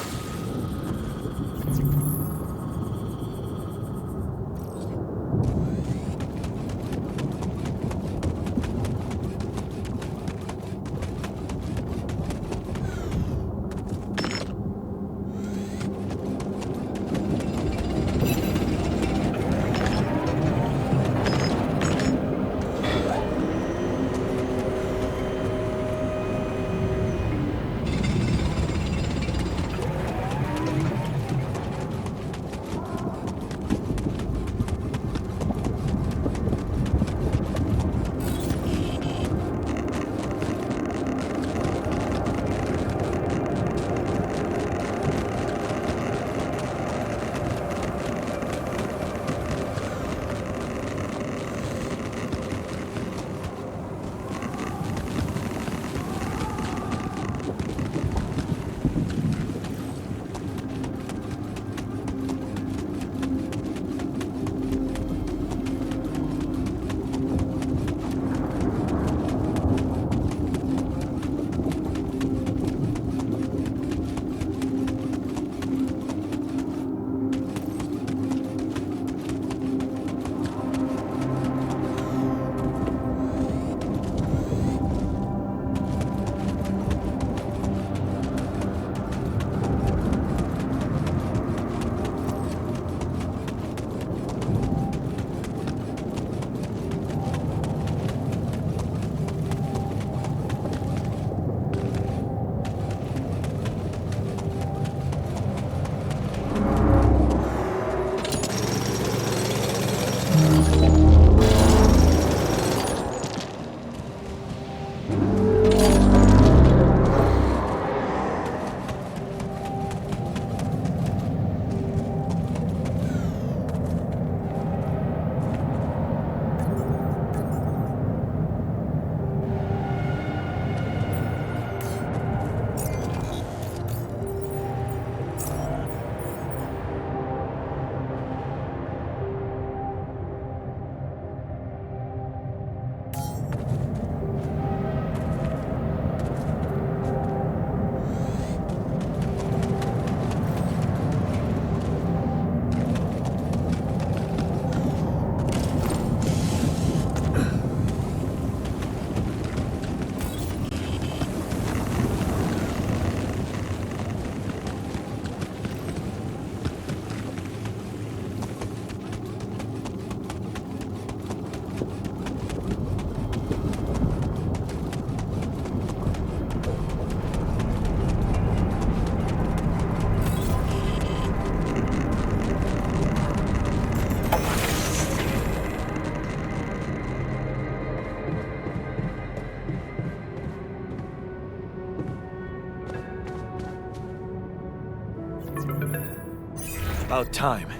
About time.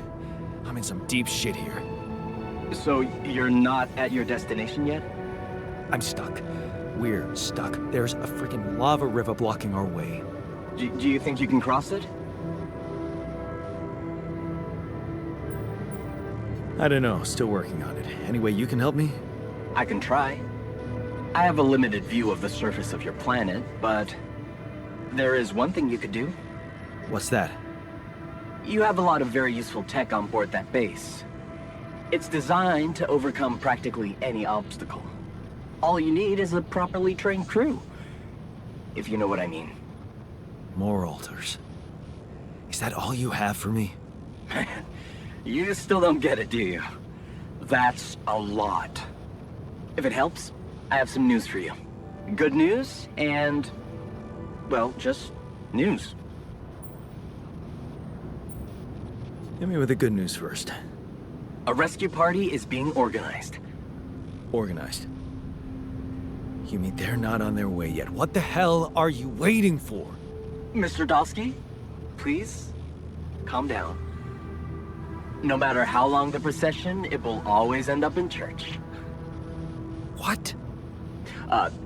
I'm in some deep shit here. So you're not at your destination yet? I'm stuck. We're stuck. There's a freaking lava river blocking our way. Do you think you can cross it? I don't know. Still working on it. Anyway, you can help me? I can try. I have a limited view of the surface of your planet, but there is one thing you could do. What's that? You have a lot of very useful tech on board that base. It's designed to overcome practically any obstacle. All you need is a properly trained crew, if you know what I mean. More altars. Is that all you have for me? You still don't get it, do you? That's a lot. If it helps, I have some news for you. Good news and, well, just news. Hit me with the good news first. A rescue party is being organized. Organized. You mean they're not on their way yet? What the hell are you waiting for? Mr. Dalsky, please, calm down. No matter how long the procession, it will always end up in church. What?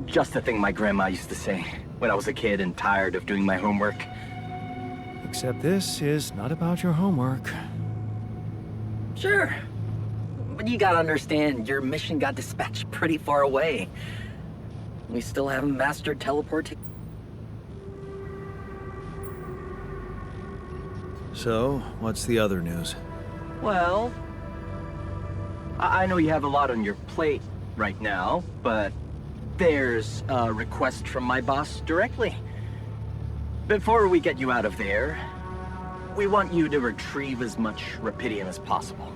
Just the thing my grandma used to say when I was a kid and tired of doing my homework. Except this is not about your homework. Sure. But you gotta understand, your mission got dispatched pretty far away. We still haven't mastered teleporting. So, what's the other news? Well, I know you have a lot on your plate right now, but there's a request from my boss directly. Before we get you out of there, we want you to retrieve as much Repidium as possible.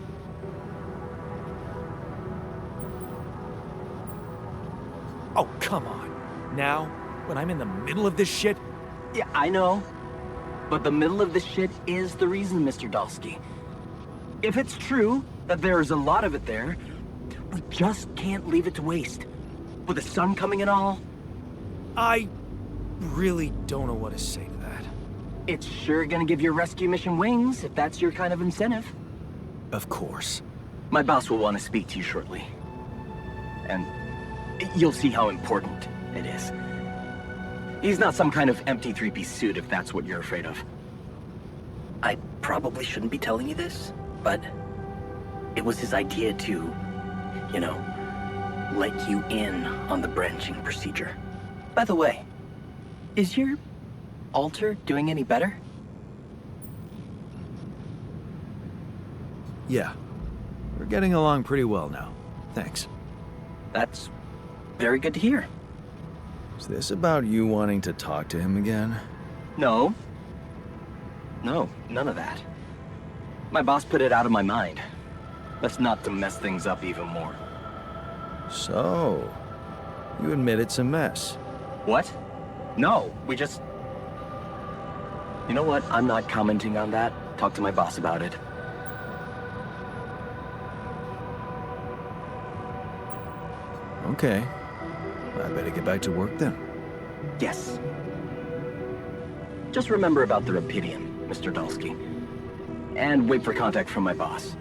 Oh, come on. Now? When I'm in the middle of this shit? Yeah, I know. But the middle of this shit is the reason, Mr. Dalsky. If it's true that there's a lot of it there, we just can't leave it to waste. With the sun coming and all, I really don't know what to say to that. it's sure gonna give your rescue mission wings if that's your kind of incentive. Of course. My boss will want to speak to you shortly. And you'll see how important it is. He's not some kind of empty three-piece suit if that's what you're afraid of. I probably shouldn't be telling you this, but it was his idea to, you know, let you in on the branching procedure. By the way, is your altar doing any better? Yeah. We're getting along pretty well now. Thanks. That's very good to hear. Is this about you wanting to talk to him again? No. No, none of that. My boss put it out of my mind. That's not to mess things up even more. So, you admit it's a mess. What? No, we just... You know what? I'm not commenting on that. Talk to my boss about it. Okay. I better get back to work then. Yes. Just remember about the Repidium, Mr. Dalsky. And wait for contact from my boss.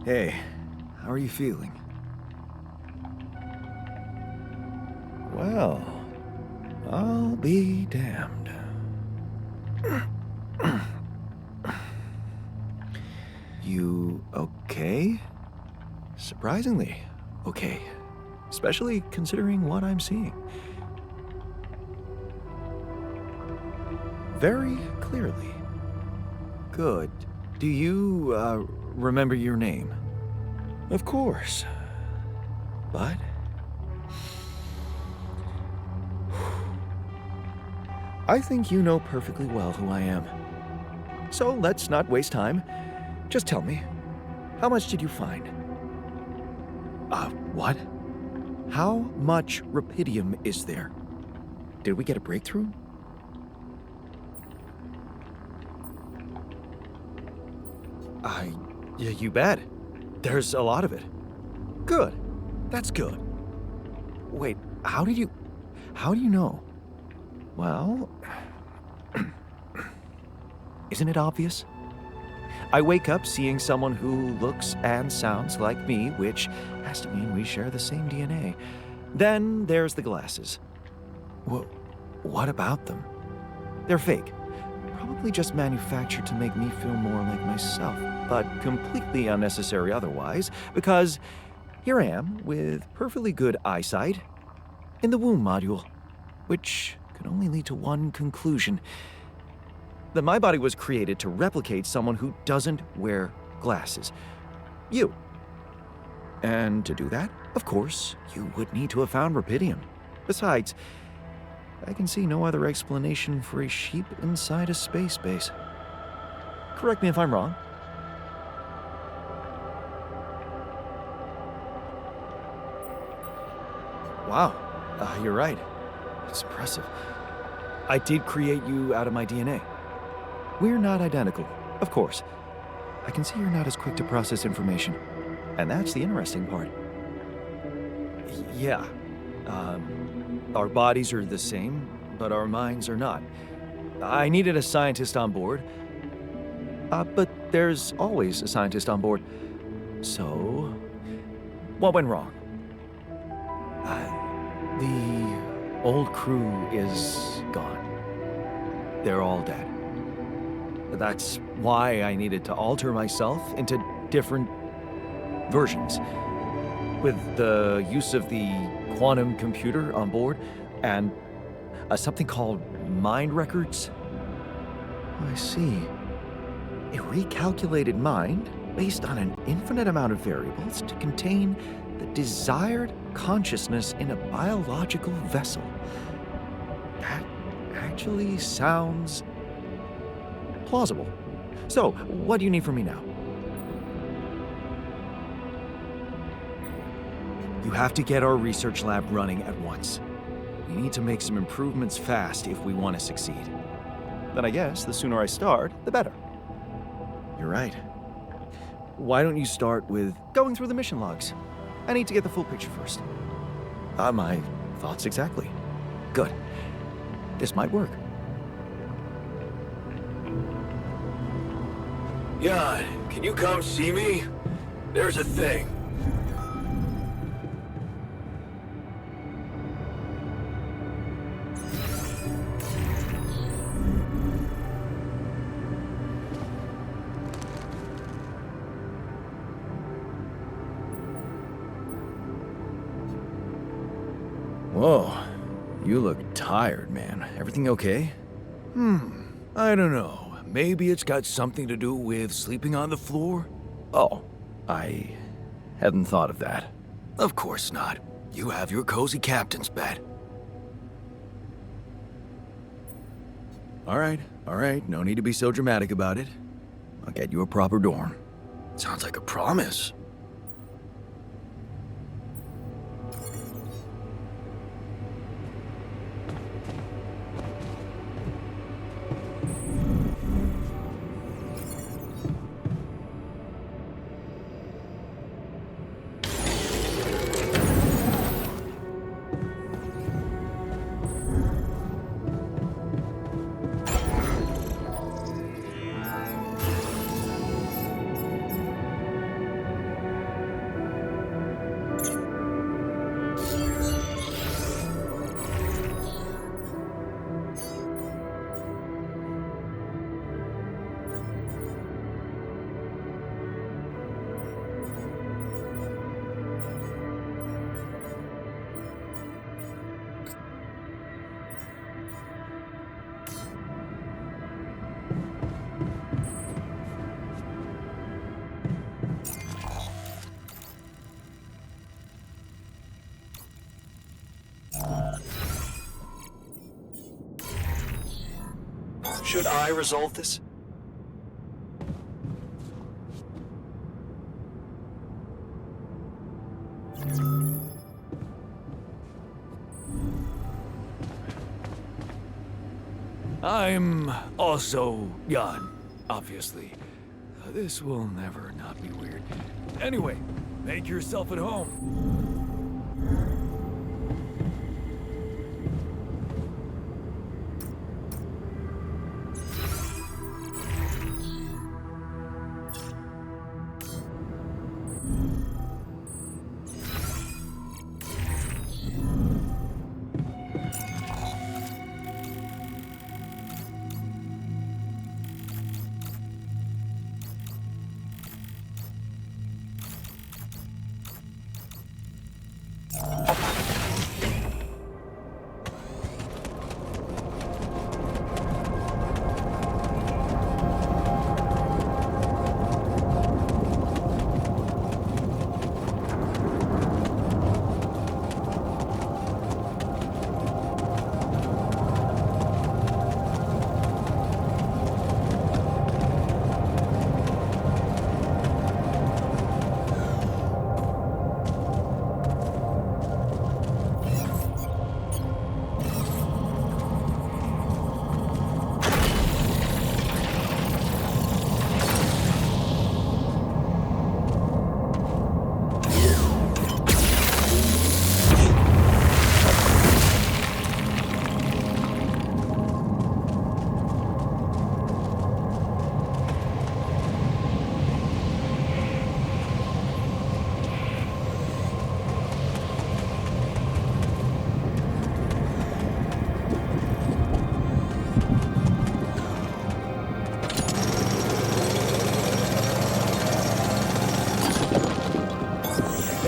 Hey, how are you feeling? Well, I'll be damned. You okay? Surprisingly okay. Especially considering what I'm seeing. Very clearly. Good. Do you, remember your name? Of course. But... I think you know perfectly well who I am. So let's not waste time. Just tell me, how much did you find? What? How much Repidium is there? Did we get a breakthrough? Yeah, you bet. There's a lot of it. Good. That's good. Wait, how do you know? Well, isn't it obvious? I wake up seeing someone who looks and sounds like me, which has to mean we share the same DNA. Then there's the glasses. What about them? They're fake. Probably just manufactured to make me feel more like myself, but completely unnecessary otherwise, because here I am with perfectly good eyesight in the womb module, which can only lead to one conclusion: that my body was created to replicate someone who doesn't wear glasses. You. And to do that, of course, you would need to have found Repidium. Besides, I can see no other explanation for a sheep inside a space base. Correct me if I'm wrong. Wow, you're right. It's impressive. I did create you out of my DNA. We're not identical, of course. I can see you're not as quick to process information. And that's the interesting part. Yeah. Our bodies are the same, but our minds are not. I needed a scientist on board. But there's always a scientist on board. So, what went wrong? The old crew is gone. They're all dead. That's why I needed to alter myself into different versions. With the use of the quantum computer on board and something called mind records. I see. A recalculated mind based on an infinite amount of variables to contain the desired consciousness in a biological vessel. That actually sounds plausible. So, what do you need from me now? You have to get our research lab running at once. We need to make some improvements fast if we want to succeed. Then I guess the sooner I start, the better. You're right. Why don't you start with going through the mission logs? I need to get the full picture first. My thoughts exactly. Good. This might work. Jan, can you come see me? There's a thing. Whoa, you look tired, man. Everything okay? I don't know. Maybe it's got something to do with sleeping on the floor? Oh, I hadn't thought of that. Of course not. You have your cozy captain's bed. All right. No need to be so dramatic about it. I'll get you a proper dorm. Sounds like a promise. Should I resolve this? I'm also Jan, obviously. This will never not be weird. Anyway, make yourself at home.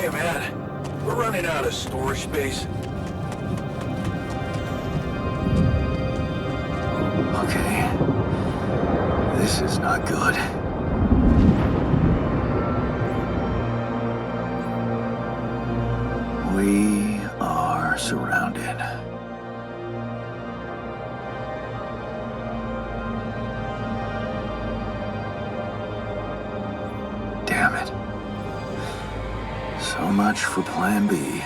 Hey man, we're running out of storage space. Okay. This is not good. We are surrounded. Damn it. So much for Plan B.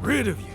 rid of you.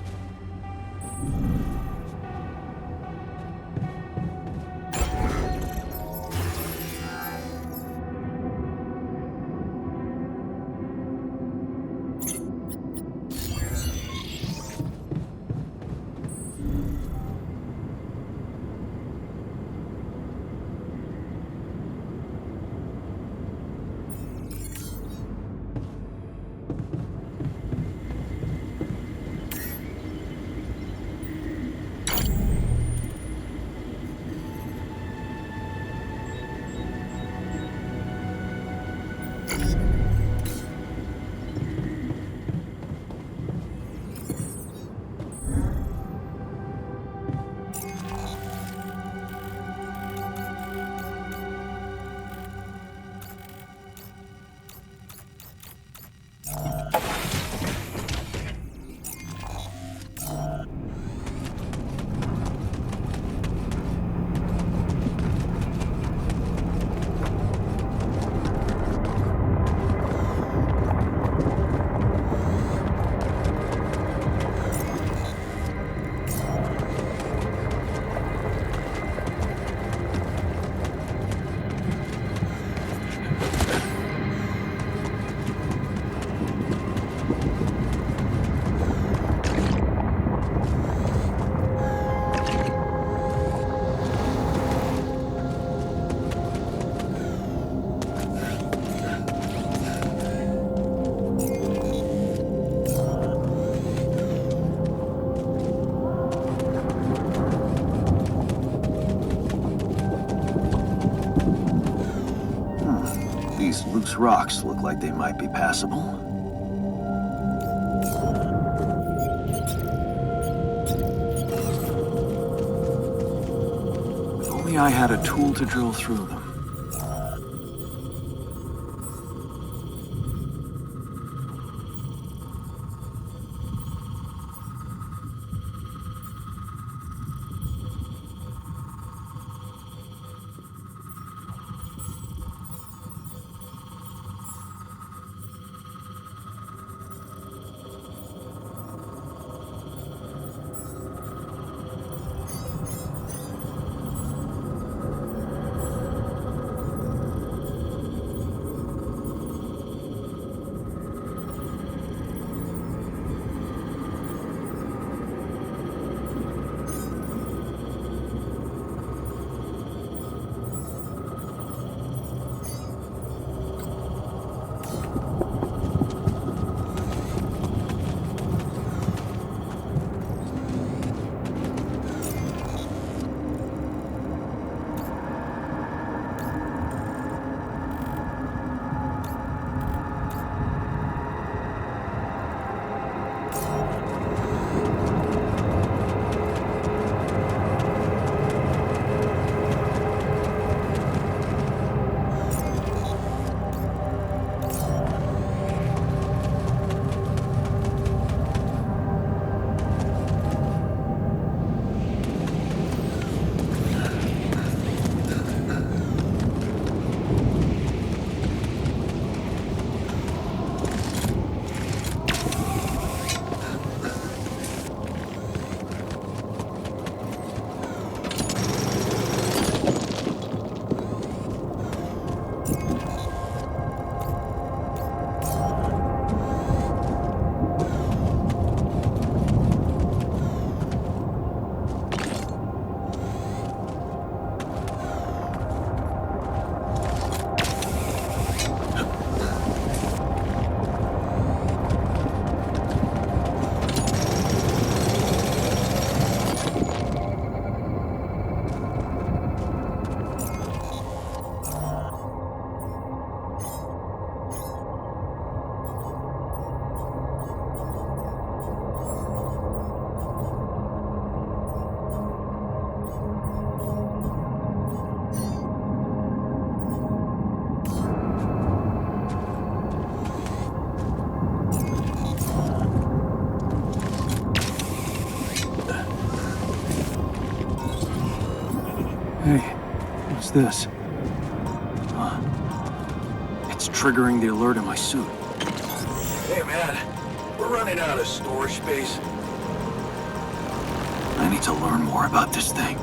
These loose rocks look like they might be passable. If only I had a tool to drill through them. Hey, what's this? It's triggering the alert in my suit. Hey, man. We're running out of storage space? I need to learn more about this thing.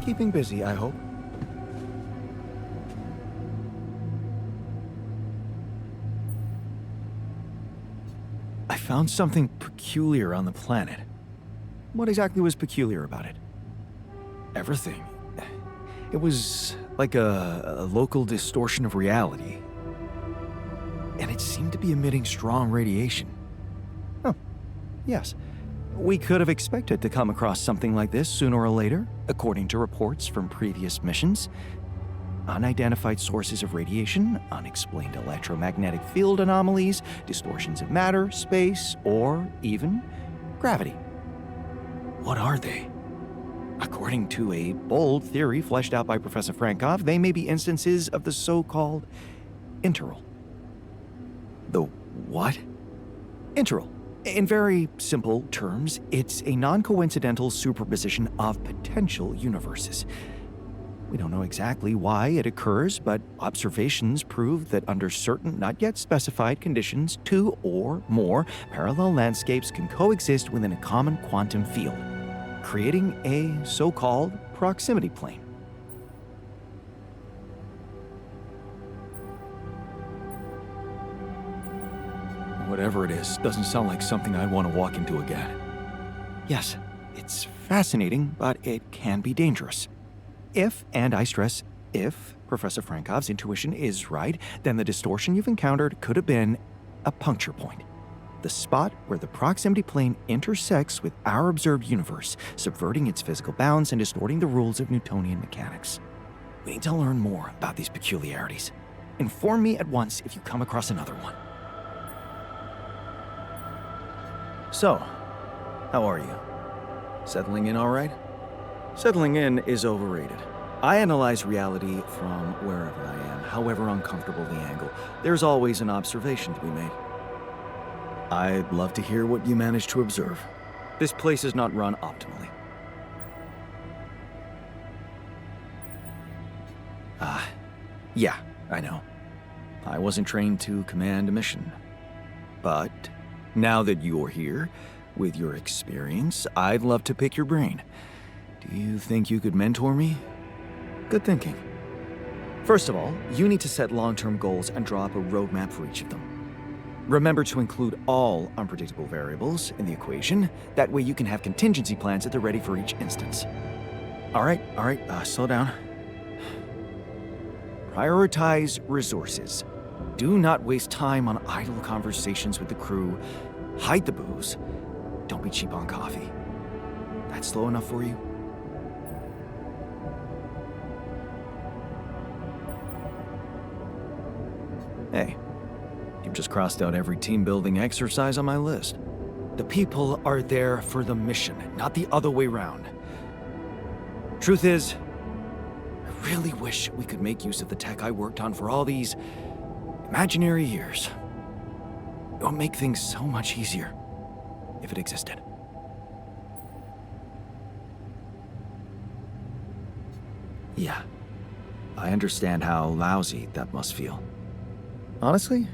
Keeping busy, I hope. I found something peculiar on the planet. What exactly was peculiar about it? Everything. It was like a local distortion of reality. And it seemed to be emitting strong radiation. Oh, yes. We could have expected to come across something like this sooner or later, according to reports from previous missions. Unidentified sources of radiation, unexplained electromagnetic field anomalies, distortions of matter, space, or even gravity. What are they? According to a bold theory fleshed out by Professor Frankov, they may be instances of the so-called interral. The what? Interral. In very simple terms, it's a non-coincidental superposition of potential universes. We don't know exactly why it occurs, but observations prove that under certain, not yet specified conditions, two or more parallel landscapes can coexist within a common quantum field, creating a so-called proximity plane. Whatever it is, doesn't sound like something I'd want to walk into again. Yes, it's fascinating, but it can be dangerous. If, and I stress if, Professor Frankov's intuition is right, then the distortion you've encountered could have been a puncture point. The spot where the proximity plane intersects with our observed universe, subverting its physical bounds and distorting the rules of Newtonian mechanics. We need to learn more about these peculiarities. Inform me at once if you come across another one. So, how are you? Settling in all right? Settling in is overrated. I analyze reality from wherever I am, however uncomfortable the angle. There's always an observation to be made. I'd love to hear what you managed to observe. This place is not run optimally. Yeah, I know. I wasn't trained to command a mission. But now that you're here, with your experience, I'd love to pick your brain. Do you think you could mentor me? Good thinking. First of all, you need to set long-term goals and draw up a roadmap for each of them. Remember to include all unpredictable variables in the equation. That way you can have contingency plans at the ready for each instance. All right, slow down. Prioritize resources. Do not waste time on idle conversations with the crew. Hide the booze. Don't be cheap on coffee. That's slow enough for you? Hey, you've just crossed out every team-building exercise on my list. The people are there for the mission, not the other way round. Truth is, I really wish we could make use of the tech I worked on for all these imaginary years. It would make things so much easier if it existed. Yeah, I understand how lousy that must feel. Honestly,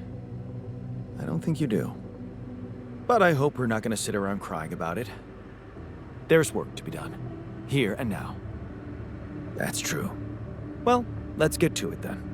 I don't think you do. But I hope we're not going to sit around crying about it. There's work to be done, here and now. That's true. Well, let's get to it then.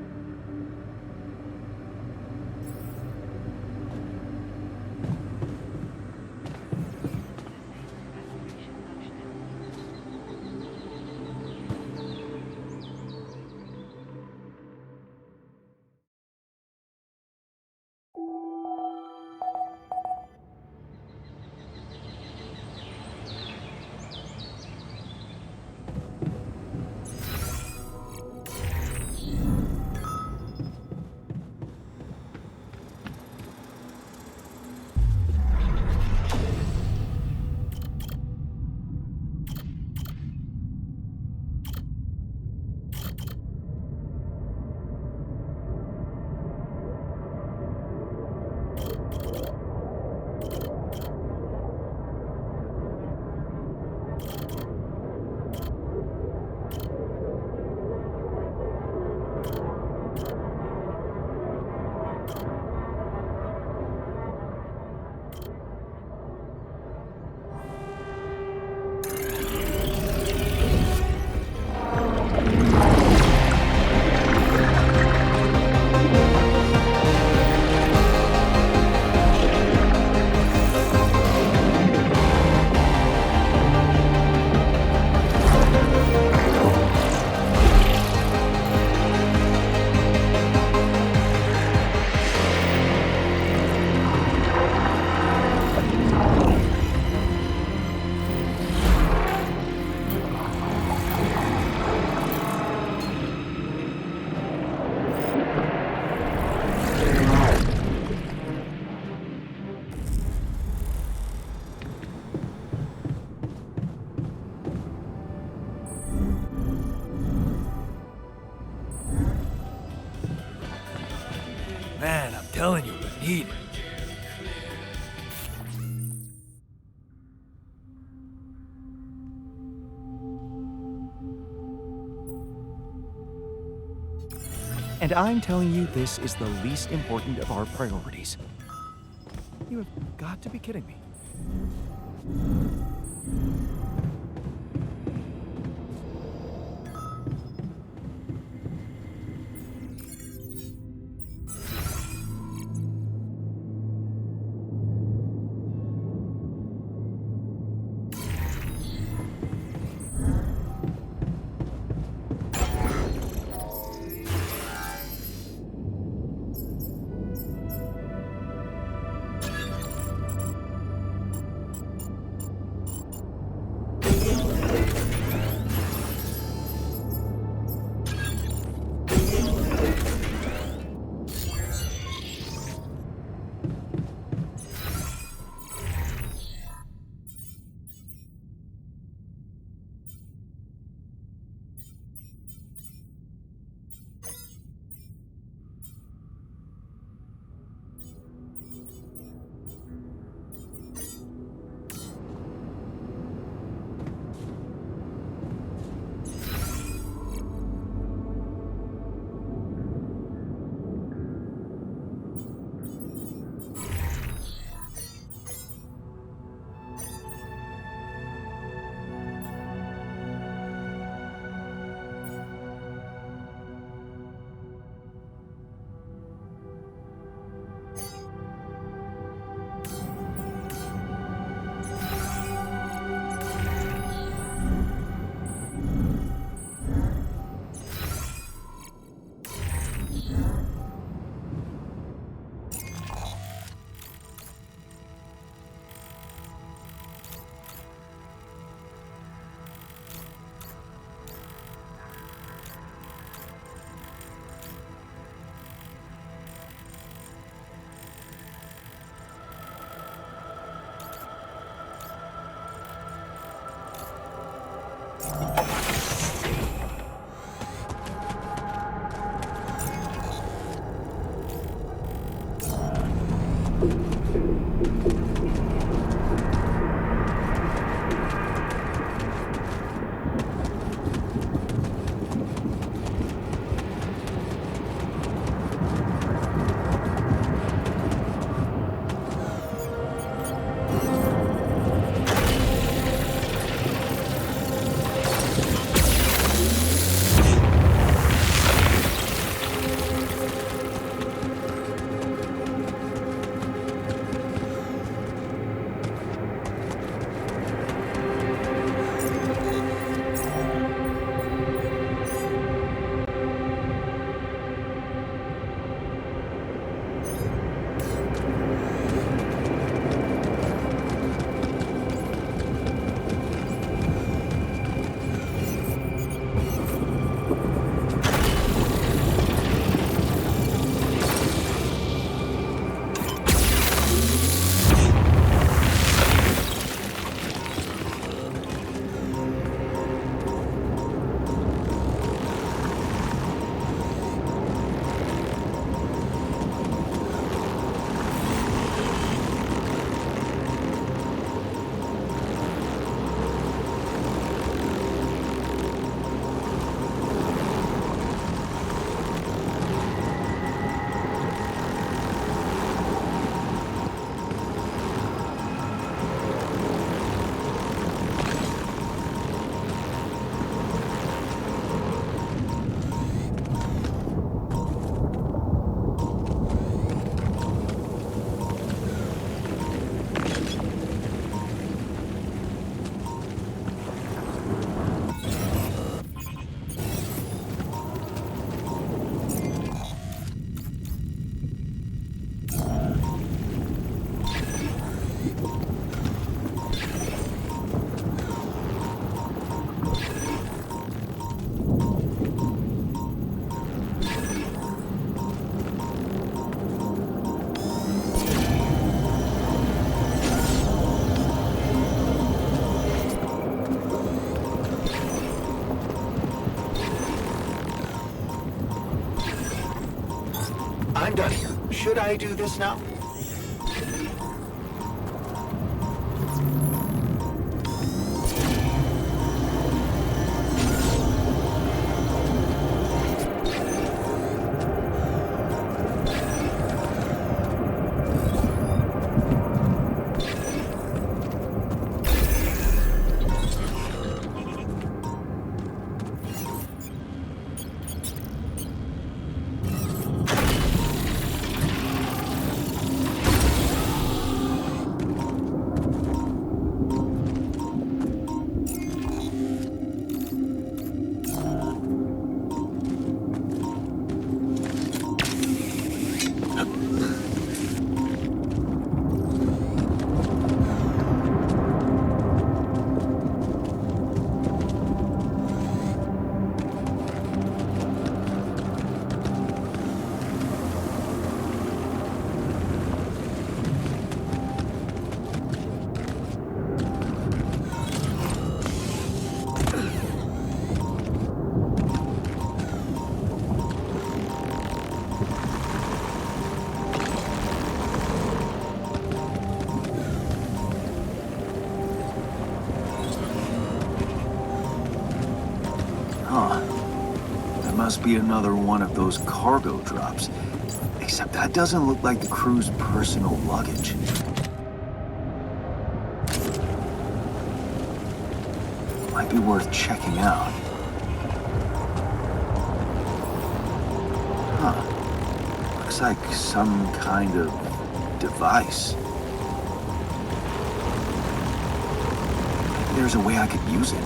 Man, I'm telling you, we need it. And I'm telling you this is the least important of our priorities. You have got to be kidding me. I'm done here. Should I do this now? Must be another one of those cargo drops. Except that doesn't look like the crew's personal luggage. Might be worth checking out. Huh. Looks like some kind of device. Maybe there's a way I could use it.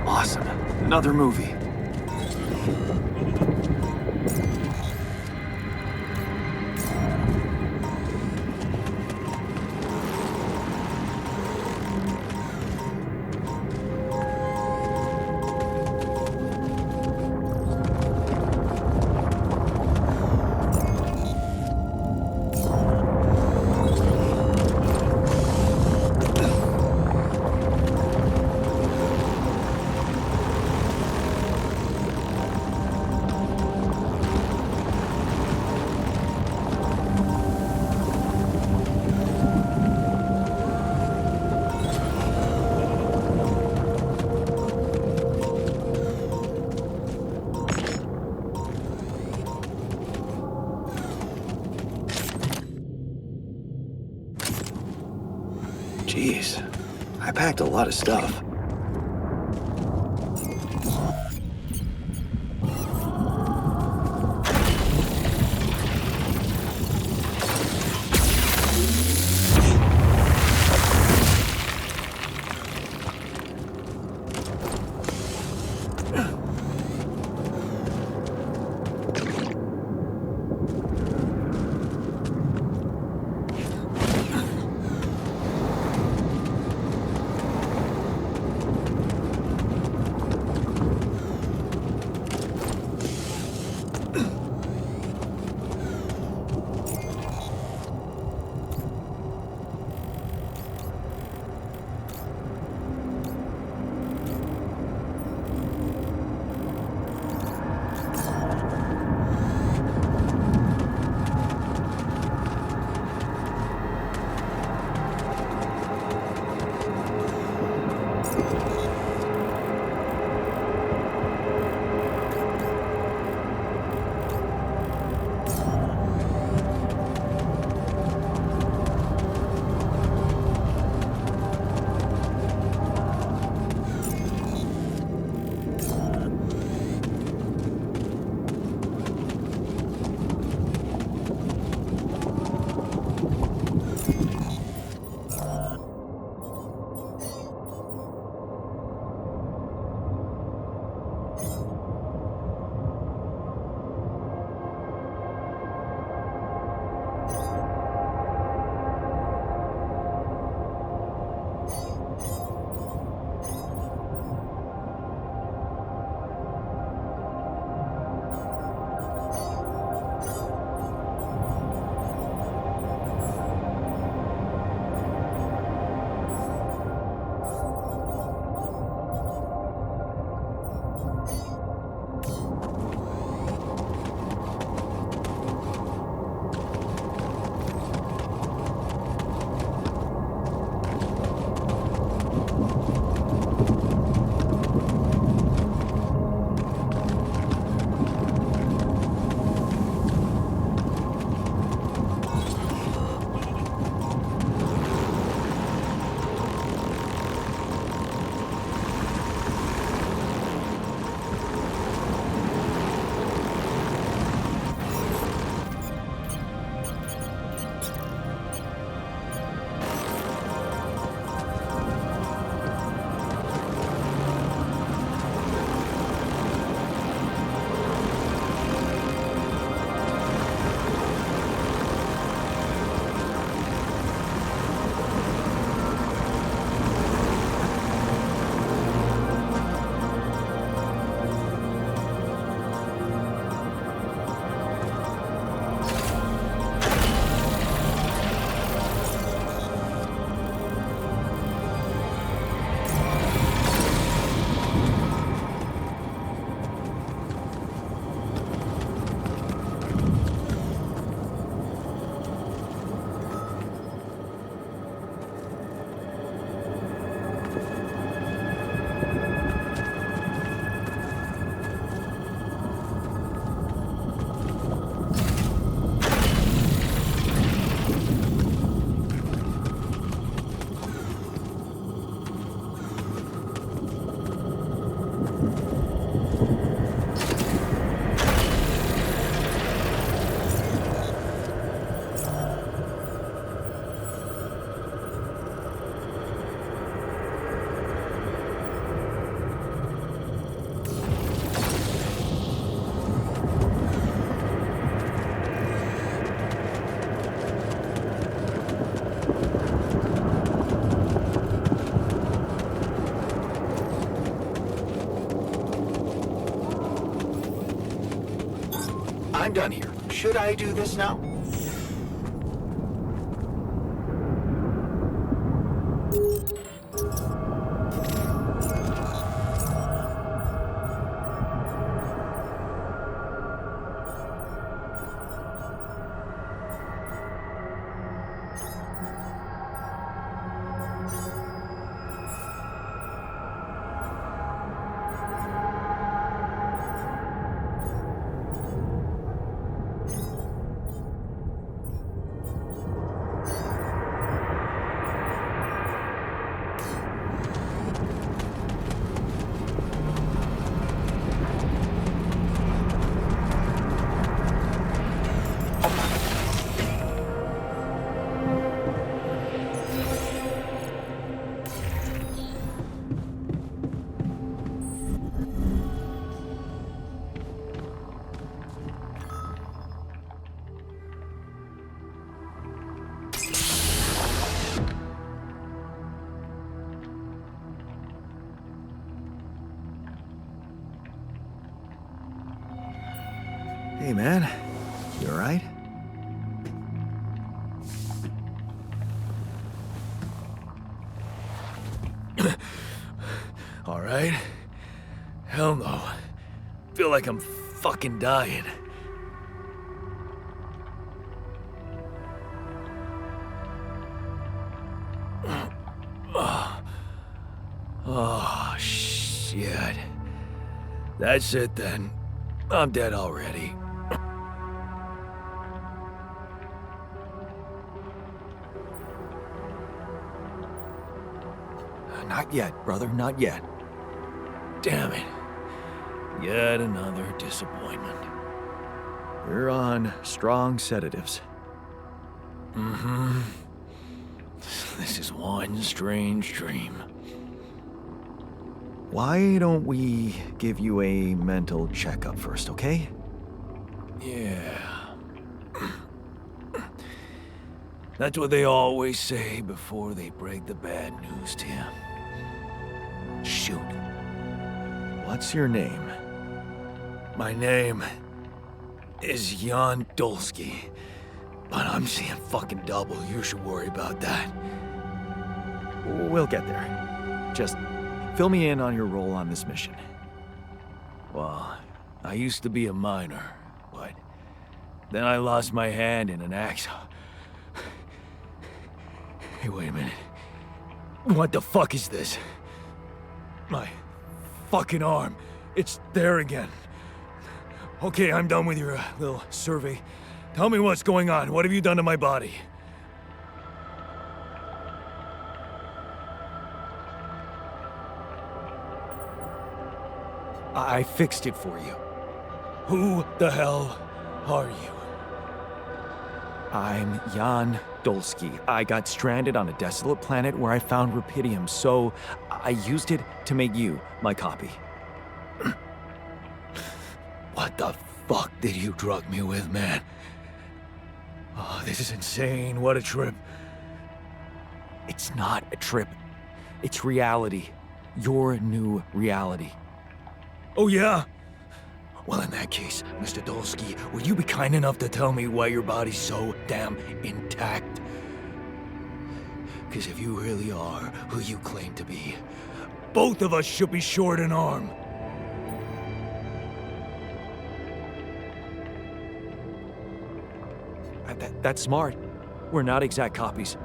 Awesome. Another movie. Jeez, I packed a lot of stuff. Should I do this now? Hey, man. You alright? Alright? Hell no. Feel like I'm fucking dying. Oh, shit. That's it then. I'm dead already. Not yet, brother, not yet. Damn it. Yet another disappointment. You're on strong sedatives. Mm-hmm. This is one strange dream. Why don't we give you a mental checkup first, okay? Yeah. That's what they always say before they break the bad news to you. Shoot. What's your name? My name is Jan Dolsky, but I'm seeing fucking double. You should worry about that. We'll get there. Just fill me in on your role on this mission. Well, I used to be a miner, but then I lost my hand in an accident. Hey, wait a minute. What the fuck is this? My fucking arm. It's there again. Okay, I'm done with your little survey. Tell me what's going on. What have you done to my body? I fixed it for you. Who the hell are you? I'm Jan Dolsky. I got stranded on a desolate planet where I found Repidium, so I used it to make you my copy. What the fuck did you drug me with, man? Oh, this is insane. What a trip. It's not a trip. It's reality. Your new reality. Oh, yeah? Well, in that case, Mr. Dolsky, would you be kind enough to tell me why your body's so damn intact? Because if you really are who you claim to be, both of us should be short an arm. That's smart. We're not exact copies.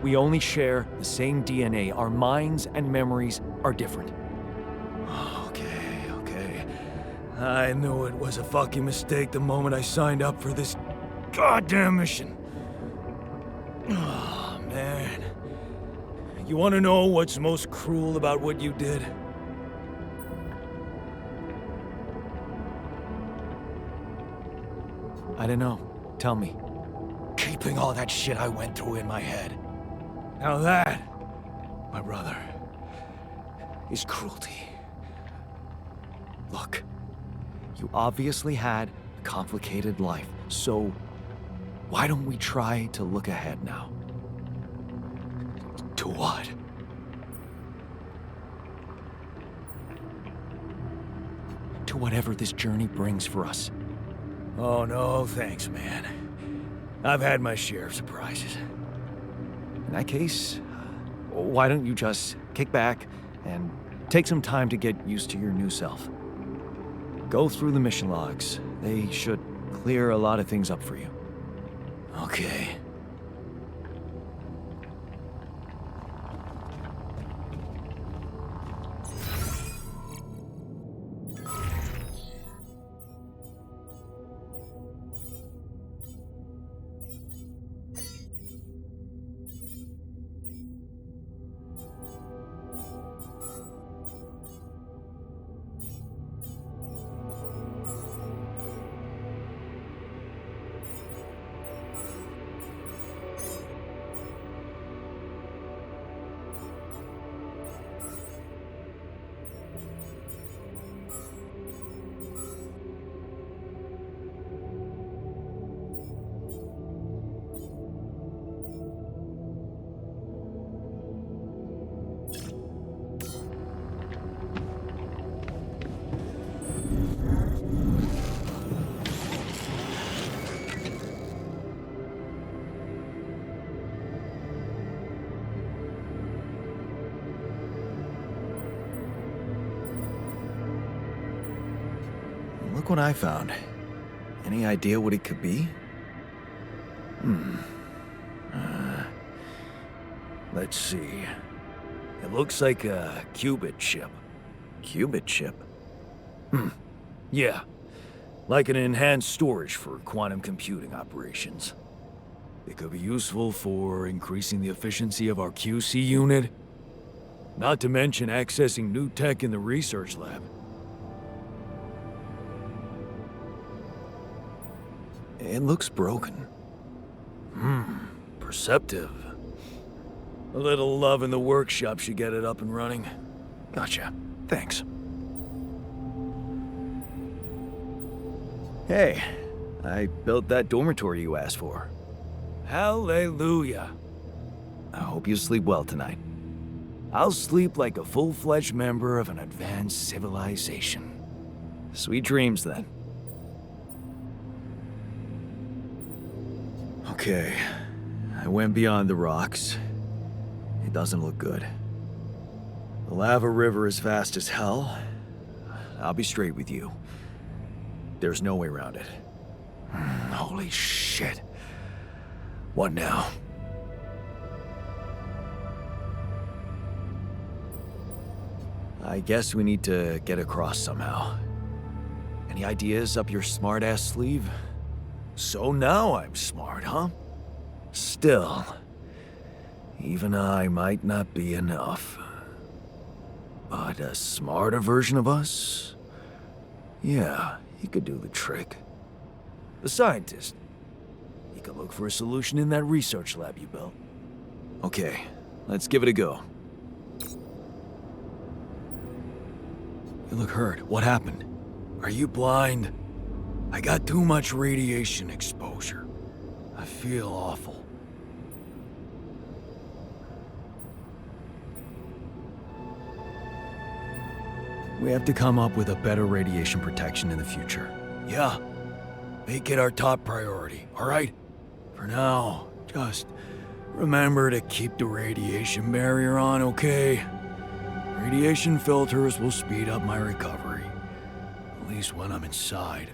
We only share the same DNA. Our minds and memories are different. Okay. I knew it was a fucking mistake the moment I signed up for this goddamn mission. Oh, man. You want to know what's most cruel about what you did? I don't know. Tell me. Keeping all that shit I went through in my head. Now that, my brother, is cruelty. Look, you obviously had a complicated life, so why don't we try to look ahead now? To what? To whatever this journey brings for us. Oh, no, thanks, man. I've had my share of surprises. In that case, why don't you just kick back and take some time to get used to your new self? Go through the mission logs. They should clear a lot of things up for you. Okay. Look what I found. Any idea what it could be? Let's see. It looks like a qubit chip. Qubit chip? Yeah. Like an enhanced storage for quantum computing operations. It could be useful for increasing the efficiency of our QC unit. Not to mention accessing new tech in the research lab. It looks broken. Perceptive. A little love in the workshop should get it up and running. Gotcha. Thanks. Hey, I built that dormitory you asked for. Hallelujah. I hope you sleep well tonight. I'll sleep like a full-fledged member of an advanced civilization. Sweet dreams, then. Okay, I went beyond the rocks. It doesn't look good. The lava river is fast as hell. I'll be straight with you. There's no way around it. Holy shit. What now? I guess we need to get across somehow. Any ideas up your smart-ass sleeve? So now I'm smart, huh? Still, even I might not be enough. But a smarter version of us? Yeah, he could do the trick. The scientist. He could look for a solution in that research lab you built. Okay, let's give it a go. You look hurt. What happened? Are you blind? I got too much radiation exposure. I feel awful. We have to come up with a better radiation protection in the future. Yeah. Make it our top priority, alright? For now, just remember to keep the radiation barrier on, okay? Radiation filters will speed up my recovery. At least when I'm inside.